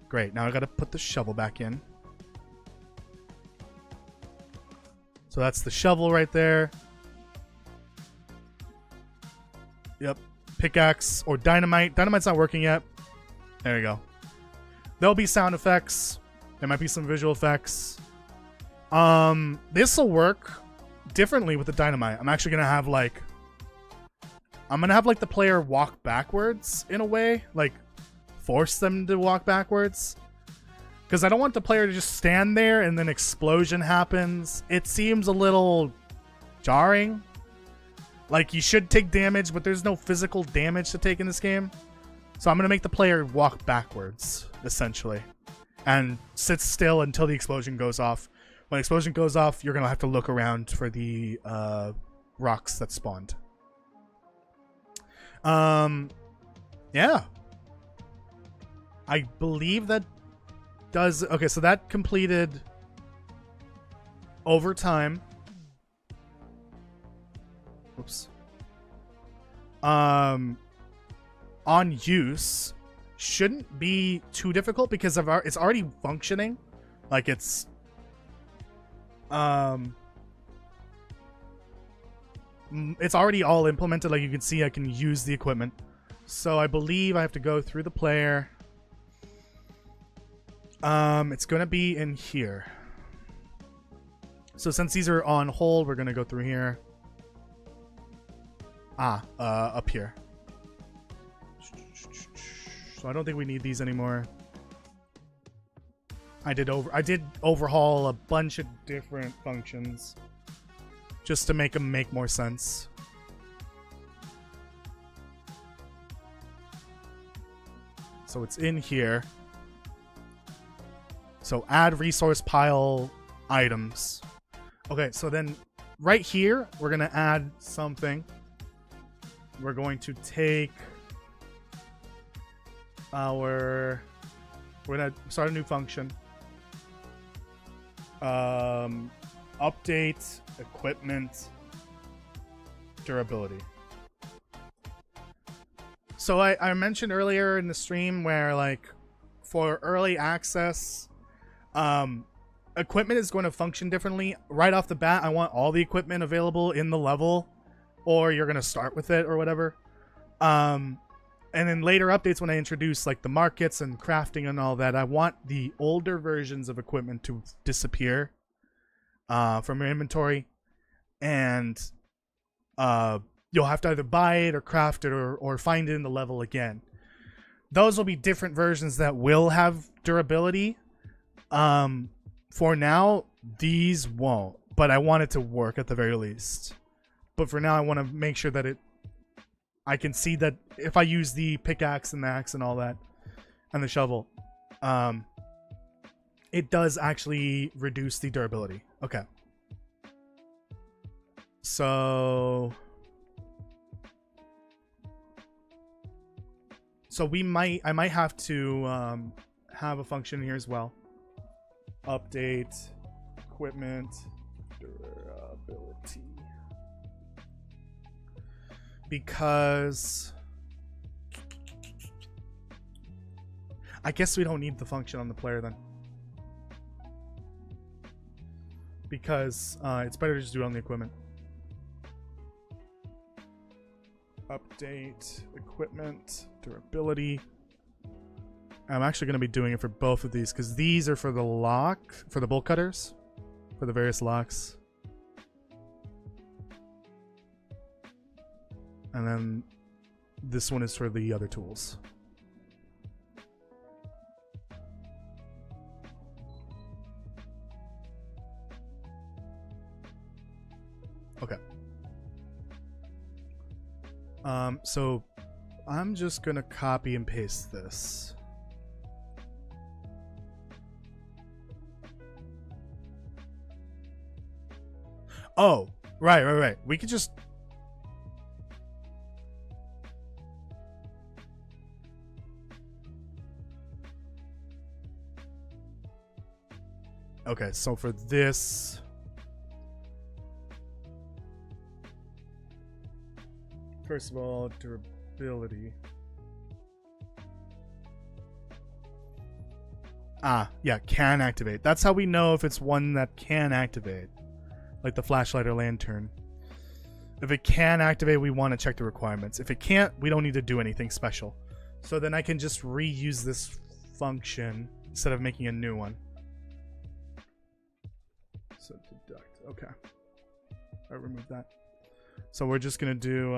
Great. Now I gotta put the shovel back in. So that's the shovel right there. Yep. Pickaxe or dynamite. Dynamite's not working yet. There you go. There'll be sound effects. There might be some visual effects. This will work differently with the dynamite. I'm actually gonna have like the player walk backwards in a way, like force them to walk backwards. Because I don't want the player to just stand there and then explosion happens. It seems a little jarring. Like you should take damage, but there's no physical damage to take in this game. So I'm gonna make the player walk backwards, essentially. And sit still until the explosion goes off. When the explosion goes off, you're gonna have to look around for the rocks that spawned. Yeah. I believe that does... Okay, so that completed over time. Oops. On use shouldn't be too difficult because of it's already functioning. Like it's already all implemented. Like you can see, I can use the equipment. So I believe I have to go through the player. It's gonna be in here. So since these are on hold, we're gonna go through here. Up here. So I don't think we need these anymore. I did overhaul a bunch of different functions just to make them make more sense. So it's in here. So add resource pile items. Okay, so then right here, we're going to add something. We're going to take we're going to start a new function. Update equipment durability. So I mentioned earlier in the stream where like for early access, equipment is going to function differently. Right off the bat, I want all the equipment available in the level, or you're going to start with it or whatever. And then later updates, when I introduce like the markets and crafting and all that, I want the older versions of equipment to disappear from your inventory, and you'll have to either buy it or craft it or find it in the level again. Those will be different versions that will have durability. For now, these won't, but I want it to work at the very least. But for now, I want to make sure that I can see that if I use the pickaxe and the axe and all that, and the shovel, it does actually reduce the durability. Okay. So I might have to have a function here as well. Update equipment durability. Because I guess we don't need the function on the player then. Because it's better to just do it on the equipment. Update equipment, durability. I'm actually going to be doing it for both of these because these are for the lock, for the bolt cutters, for the various locks. And then this one is for the other tools. Okay. So I'm just gonna copy and paste this. Oh, right. We could just... Okay, so for this... First of all, durability. Ah, yeah, can activate. That's how we know if it's one that can activate. Like the flashlight or lantern. If it can activate, we want to check the requirements. If it can't, we don't need to do anything special. So then I can just reuse this function instead of making a new one. So deduct. Okay. I'll remove that. So we're just going to do...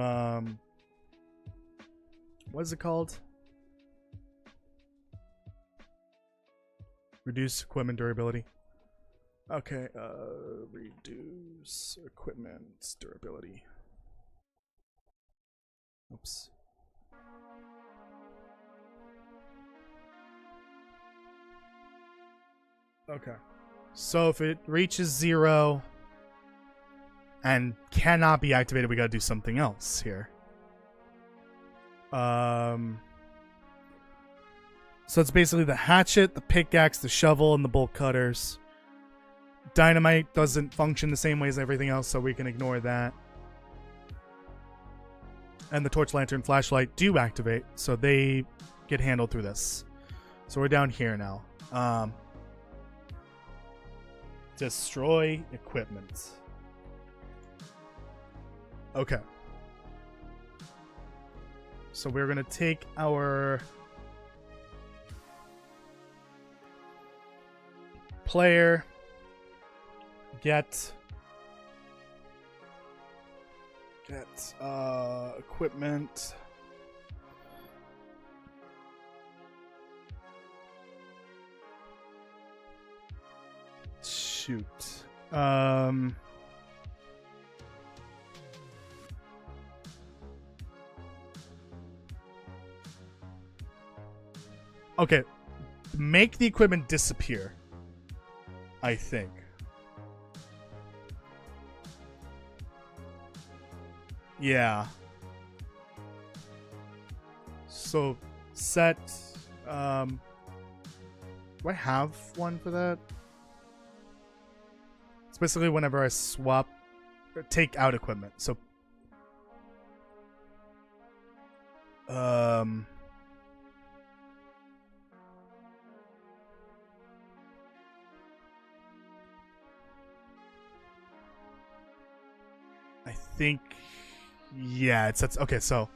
what is it called? Reduce equipment durability. Okay, reduce equipment durability. Oops. Okay. So if it reaches 0 and cannot be activated, we gotta do something else here. So it's basically the hatchet, the pickaxe, the shovel, and the bolt cutters. Dynamite doesn't function the same way as everything else, so we can ignore that. And the torch, lantern, flashlight do activate, so they get handled through this. So we're down here now. Destroy equipment. Okay. So we're going to take our player, get equipment, shoot, okay, make the equipment disappear, I think. Yeah. So set do I have one for that? It's basically whenever I swap or take out equipment. So I think, yeah, it sets. Okay, so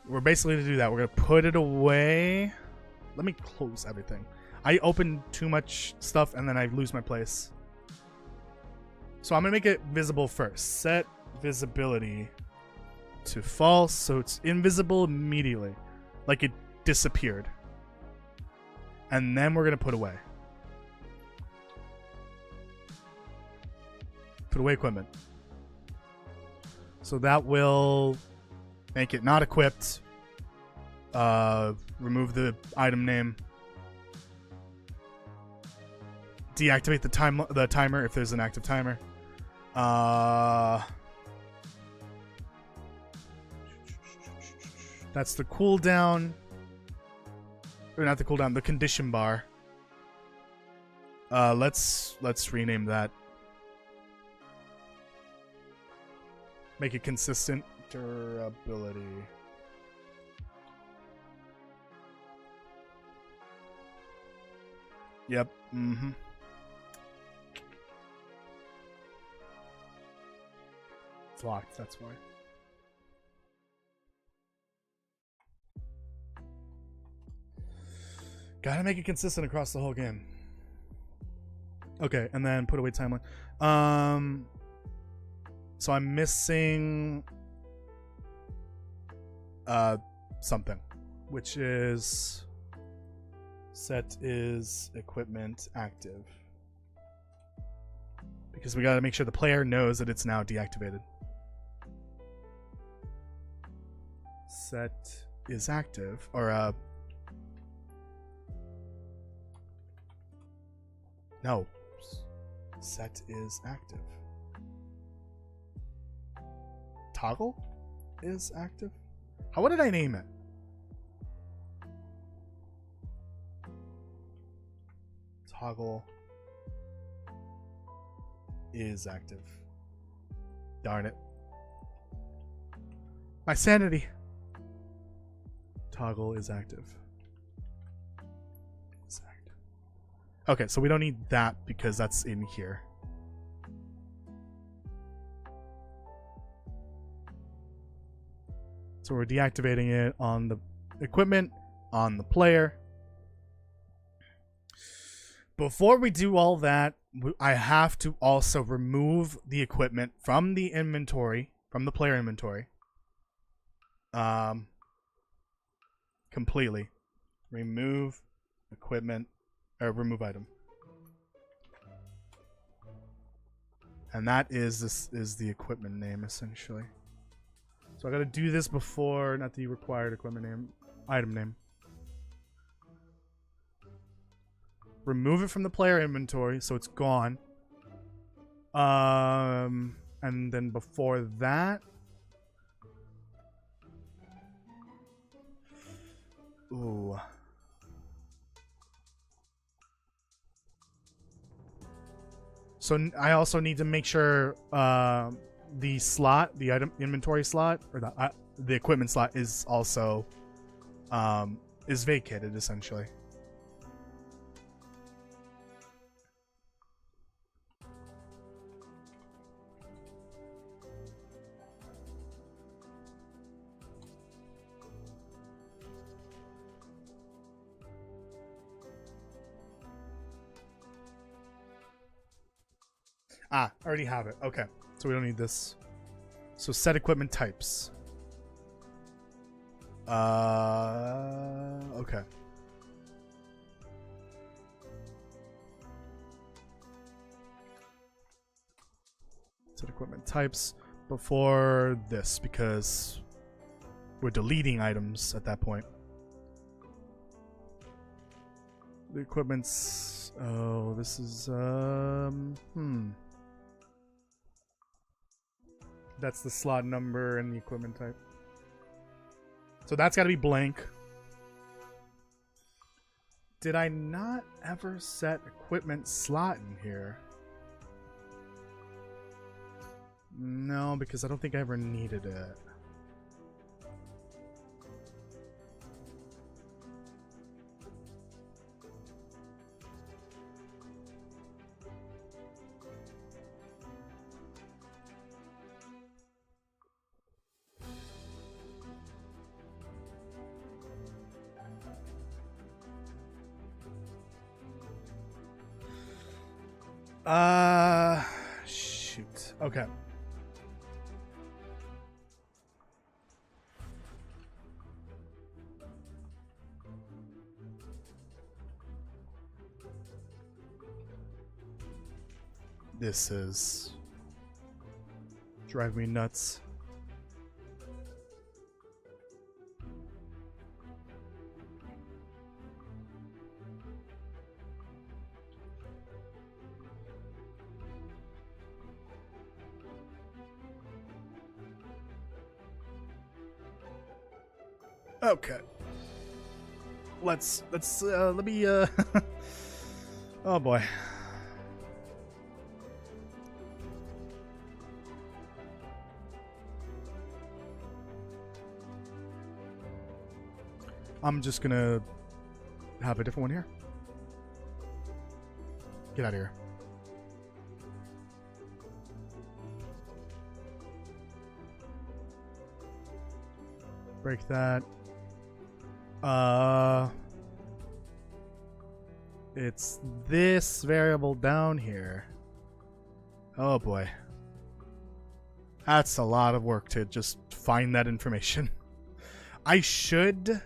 we're basically to do that. We're gonna put it away. Let me close everything. I open too much stuff and then I lose my place. So I'm gonna make it visible first. Set visibility to false, so it's invisible immediately, like it disappeared. And then we're gonna put away. Put away equipment. So that will make it not equipped. Remove the item name. Deactivate the timer if there's an active timer. That's the cooldown. Or not the cooldown, the condition bar. Let's rename that. Make it consistent. Durability. Yep. Mm-hmm. It's locked, that's why. Gotta make it consistent across the whole game. Okay, and then put away timeline. So I'm missing something, which is set is equipment active, because we gotta make sure the player knows that it's now deactivated. Set is active, or no. Set is active. Toggle is active? What did I name it? Toggle is active. Darn it. My sanity. Toggle is active. Okay, so we don't need that because that's in here. So we're deactivating it on the equipment, on the player. Before we do all that, I have to also remove the equipment from the inventory, from the player inventory. Completely. Remove equipment. Or remove item, and that is the equipment name essentially. So I got to do this before, not the required equipment name, item name. Remove it from the player inventory so it's gone. And then before that, ooh. So I also need to make sure the slot, the item inventory slot, or the equipment slot is also is vacated essentially. I already have it. Okay, so we don't need this. So set equipment types. Okay. Set equipment types before this because we're deleting items at that point. The equipment's... Oh, this is... That's the slot number and the equipment type. So that's got to be blank. Did I not ever set equipment slot in here? No, because I don't think I ever needed it. Shoot. Okay. This is drive me nuts. Okay. Let me oh boy. I'm just gonna have a different one here. Get out of here. Break that. It's this variable down here. Oh boy. That's a lot of work to just find that information. I should...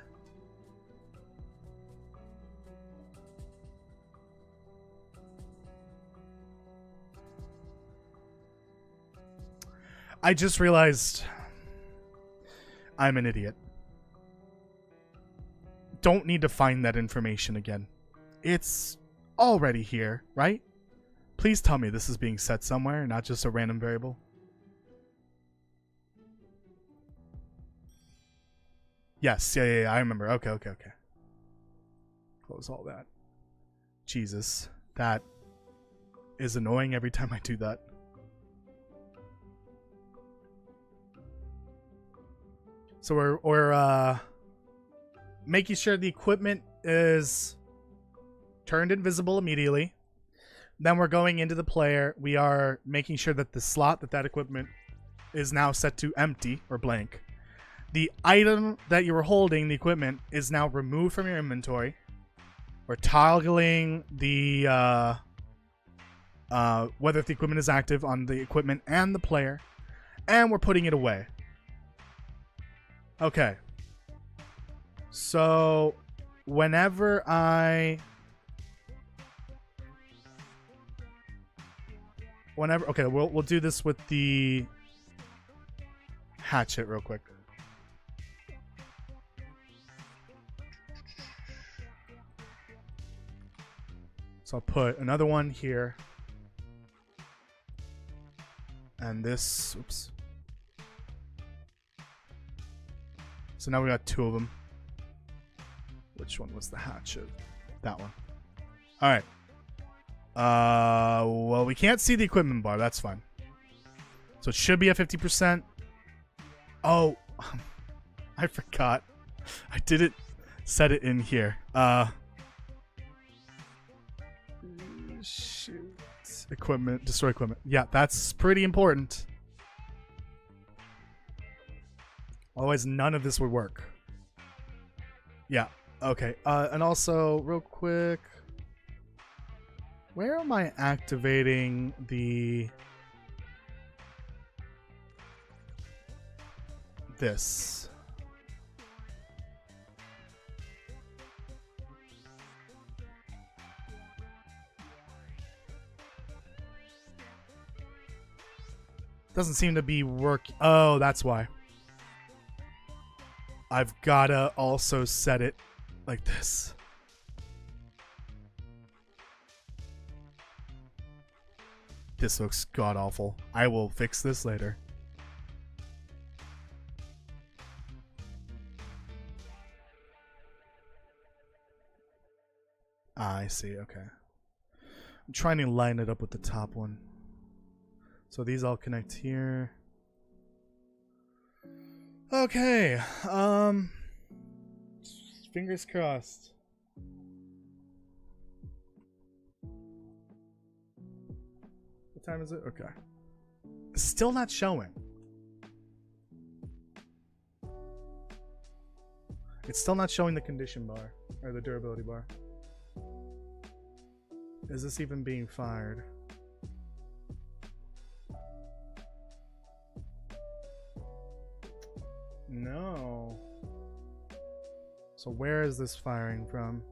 I just realized I'm an idiot. Don't need to find that information again. It's already here, right? Please tell me this is being set somewhere, not just a random variable. Yes, yeah, I remember. Okay. Close all that. Jesus, that is annoying every time I do that. So we're making sure the equipment is turned invisible immediately. Then we're going into the player. We are making sure that the slot that equipment is now set to empty or blank. The item that you were holding, the equipment, is now removed from your inventory. We're toggling the whether the equipment is active on the equipment and the player, and we're putting it away. Okay. So whenever okay, we'll do this with the hatchet real quick. So I'll put another one here. And this, oops. So now we got two of them. Which one was the hatchet? That one. All right. Well, we can't see the equipment bar. That's fine. So it should be at 50%. Oh, I forgot. I didn't set it in here. Shoot. Equipment, destroy equipment. Yeah, that's pretty important. Otherwise, none of this would work. Yeah, okay. And also, real quick, where am I activating this? Doesn't seem to be working. Oh, that's why. I've gotta also set it like this. This looks god-awful. I will fix this later. Ah, I see, okay. I'm trying to line it up with the top one. So these all connect here. Okay, fingers crossed. What time is it? Okay. Still not showing. It's still not showing the condition bar, or the durability bar. Is this even being fired? No. So where is this firing from?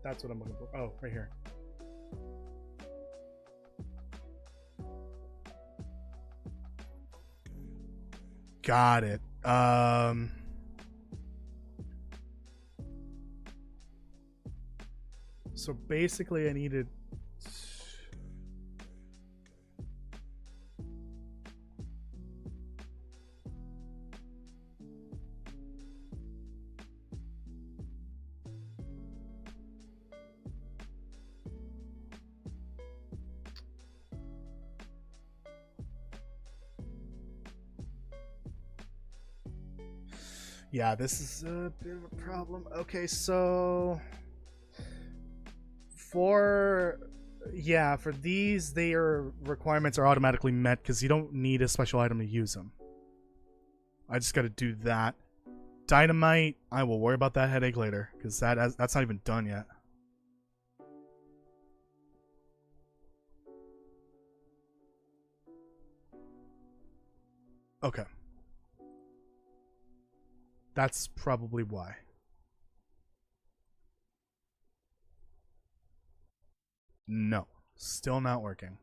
That's what I'm looking for. Oh, right here. Got it. So basically I needed Yeah, this is a bit of a problem. Okay, so for these, their requirements are automatically met because you don't need a special item to use them. I just got to do that. Dynamite, I will worry about that headache later because that's not even done yet. Okay. That's probably why. No. Still not working.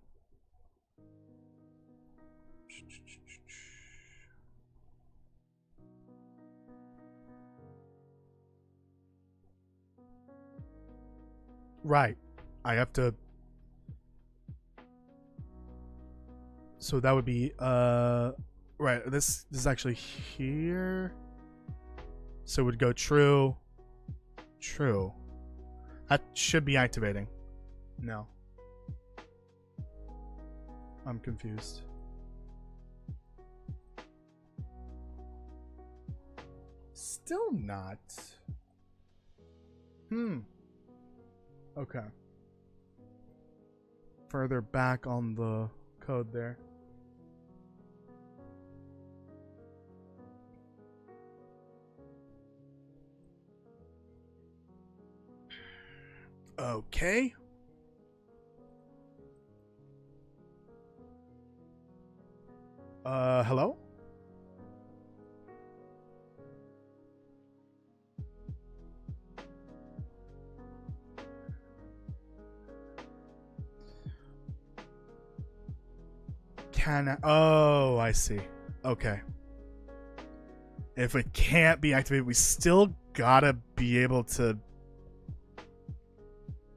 Right. I have to... So that would be... Right, this is actually here. So it would go true. True. That should be activating. No. I'm confused. Still not. Okay. Further back on the code there. Okay. Hello? Can I... Oh, I see. Okay. If it can't be activated, we still gotta be able to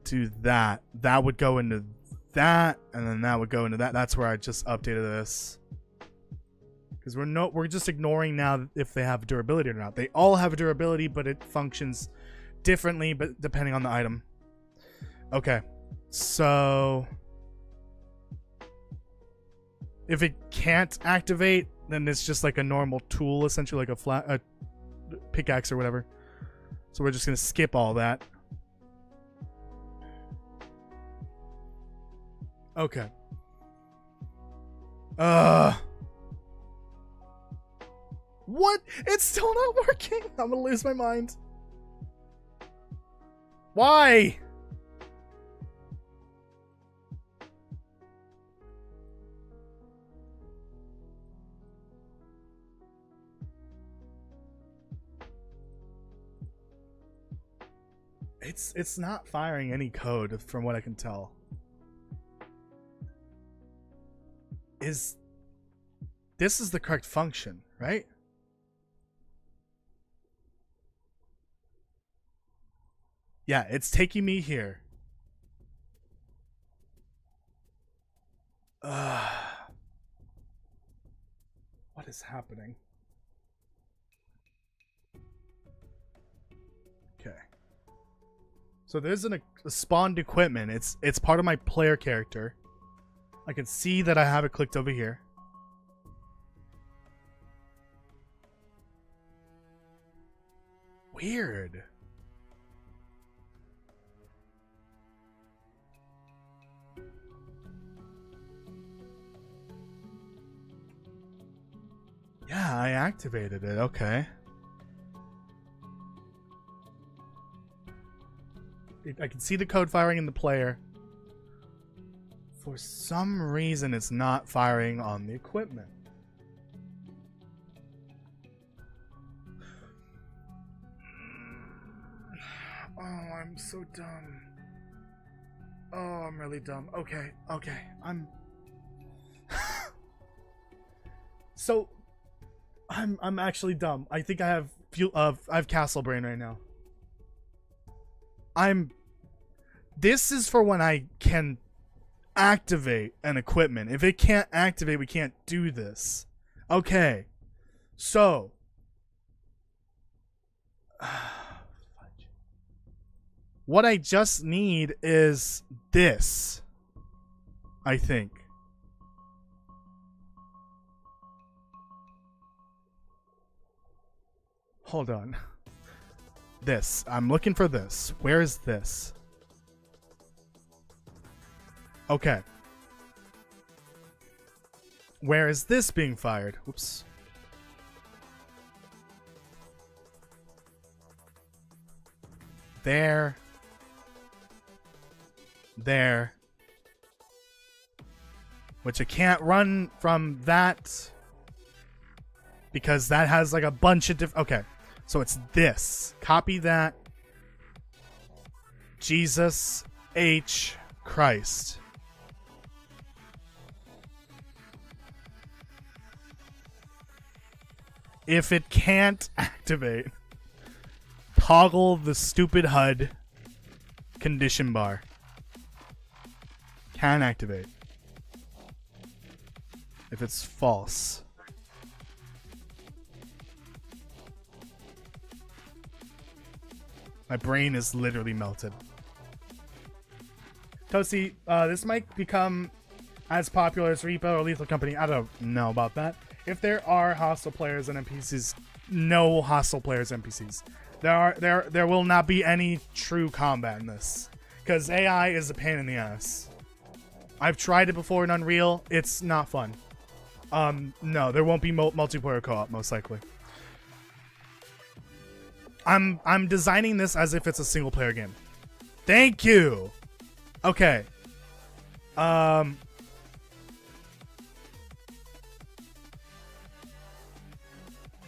do that. That would go into that, and then that would go into that. That's where I just updated this. Because we're just ignoring now if they have durability or not. They all have a durability, but it functions differently, but depending on the item. Okay, so if it can't activate, then it's just like a normal tool, essentially like a pickaxe or whatever. So we're just gonna skip all that. Okay. What? It's still not working. I'm gonna lose my mind. Why? It's not firing any code from what I can tell. This is the correct function, right? Yeah, it's taking me here. What is happening? Okay. So there's a spawned equipment. It's part of my player character. I can see that I have it clicked over here. Weird. Yeah, I activated it. Okay. I can see the code firing in the player. For some reason, it's not firing on the equipment. Oh, I'm so dumb. Oh, I'm really dumb. Okay, I'm... So, I'm actually dumb. I think I have castle brain right now. This is for when I can activate an equipment. If it can't activate, we can't do this. Okay. So. What I just need is this. I think. hold on. This. I'm looking for this. Where is this? Okay. Where is this being fired? Oops. There. There. Which I can't run from that because that has like a bunch of different... Okay. So it's this. Copy that. Jesus H. Christ. If it can't activate, toggle the stupid HUD condition bar. Can activate. If it's false. My brain is literally melted. Toasty, this might become as popular as Repo or Lethal Company. I don't know about that. If there are hostile players and NPCs, no hostile players and NPCs. There will not be any true combat in this. Because AI is a pain in the ass. I've tried it before in Unreal. It's not fun. No, there won't be multiplayer co-op, most likely. I'm designing this as if it's a single player game. Thank you. Okay.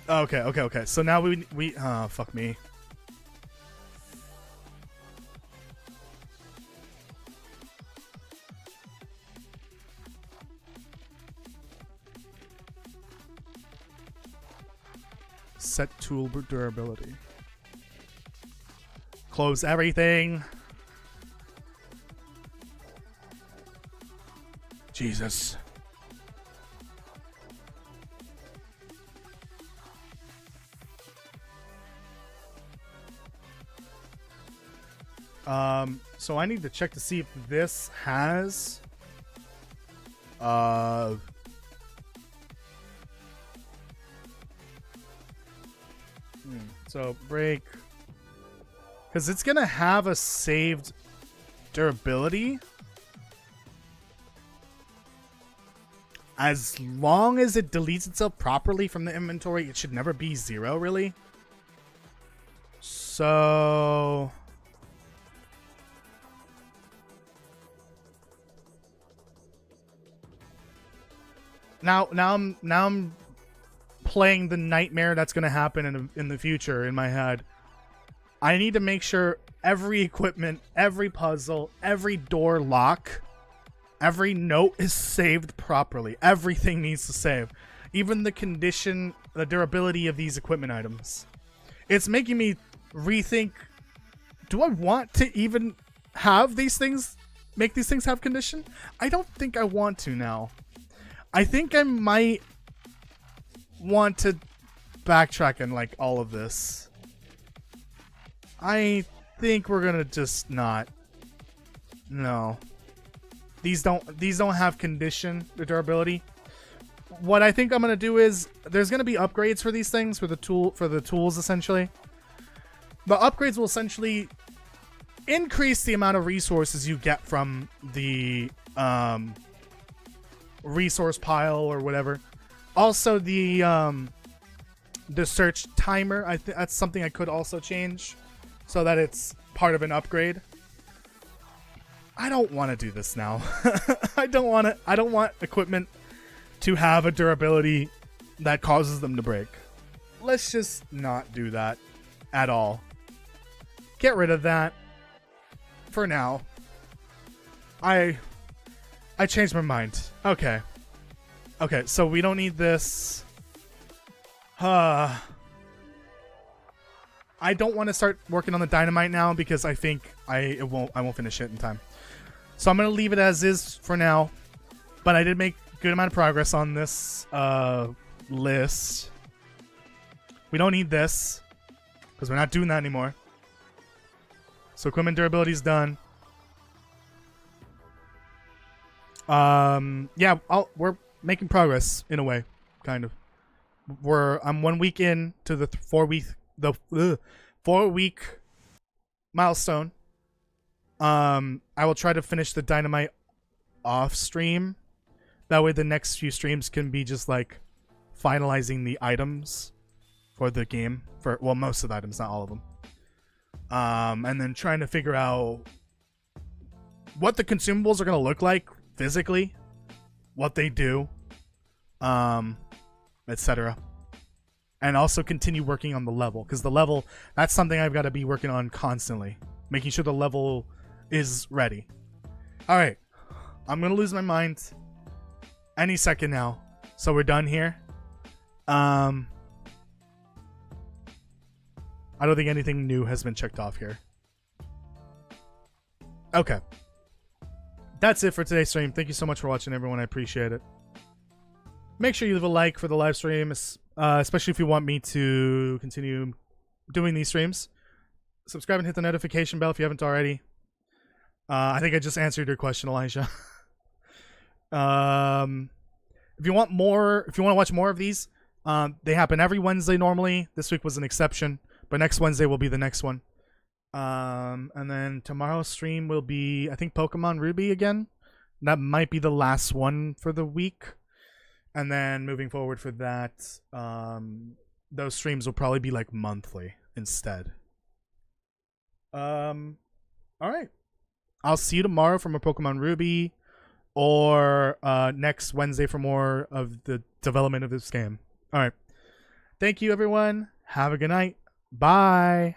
Okay. So now we fuck me. Set tool durability. Close everything. Jesus. So I need to check to see if this has so break, because it's gonna have a saved durability as long as it deletes itself properly from the inventory. It should never be 0, really. So now I'm playing the nightmare that's going to happen in the future in my head. I need to make sure every equipment, every puzzle, every door lock, every note is saved properly. Everything needs to save. Even the condition, the durability of these equipment items. It's making me rethink, do I want to even have these things, make these things have condition? I don't think I want to now. I think I might want to backtrack and like all of this. I think we're gonna just not. No. These don't have condition, the durability. What I think I'm gonna do is there's gonna be upgrades for these things for the tools essentially. The upgrades will essentially increase the amount of resources you get from the resource pile or whatever. Also the search timer, that's something I could also change so that it's part of an upgrade. I don't want to do this now. I don't want equipment to have a durability that causes them to break. Let's just not do that at all. Get rid of that for now. I changed my mind. Okay, so we don't need this. I don't want to start working on the dynamite now because I think I won't finish it in time. So I'm gonna leave it as is for now. But I did make a good amount of progress on this list. We don't need this because we're not doing that anymore. So equipment durability is done. Yeah, we're making progress in a way, kind of. I'm 1 week in to the 4 week the 4-week milestone. I will try to finish the Dynamite off stream. That way the next few streams can be just like finalizing the items for the game. For, well, most of the items, not all of them. And then trying to figure out what the consumables are going to look like physically, what they do, etc. And also continue working on the level, because the level, that's something I've got to be working on constantly, making sure the level is ready. All right, I'm going to lose my mind any second now, so we're done here. I don't think anything new has been checked off here. Okay. That's it for today's stream. Thank you so much for watching, everyone. I appreciate it. Make sure you leave a like for the live stream, especially if you want me to continue doing these streams. Subscribe and hit the notification bell if you haven't already. I think I just answered your question, Elijah. If you want to watch more of these, they happen every Wednesday normally. This week was an exception, but next Wednesday will be the next one. And then tomorrow's stream will be, I think, Pokemon Ruby again. That might be the last one for the week. And then moving forward for that, those streams will probably be like monthly instead. All right. I'll see you tomorrow for more Pokemon Ruby, or next Wednesday for more of the development of this game. All right. Thank you, everyone. Have a good night. Bye.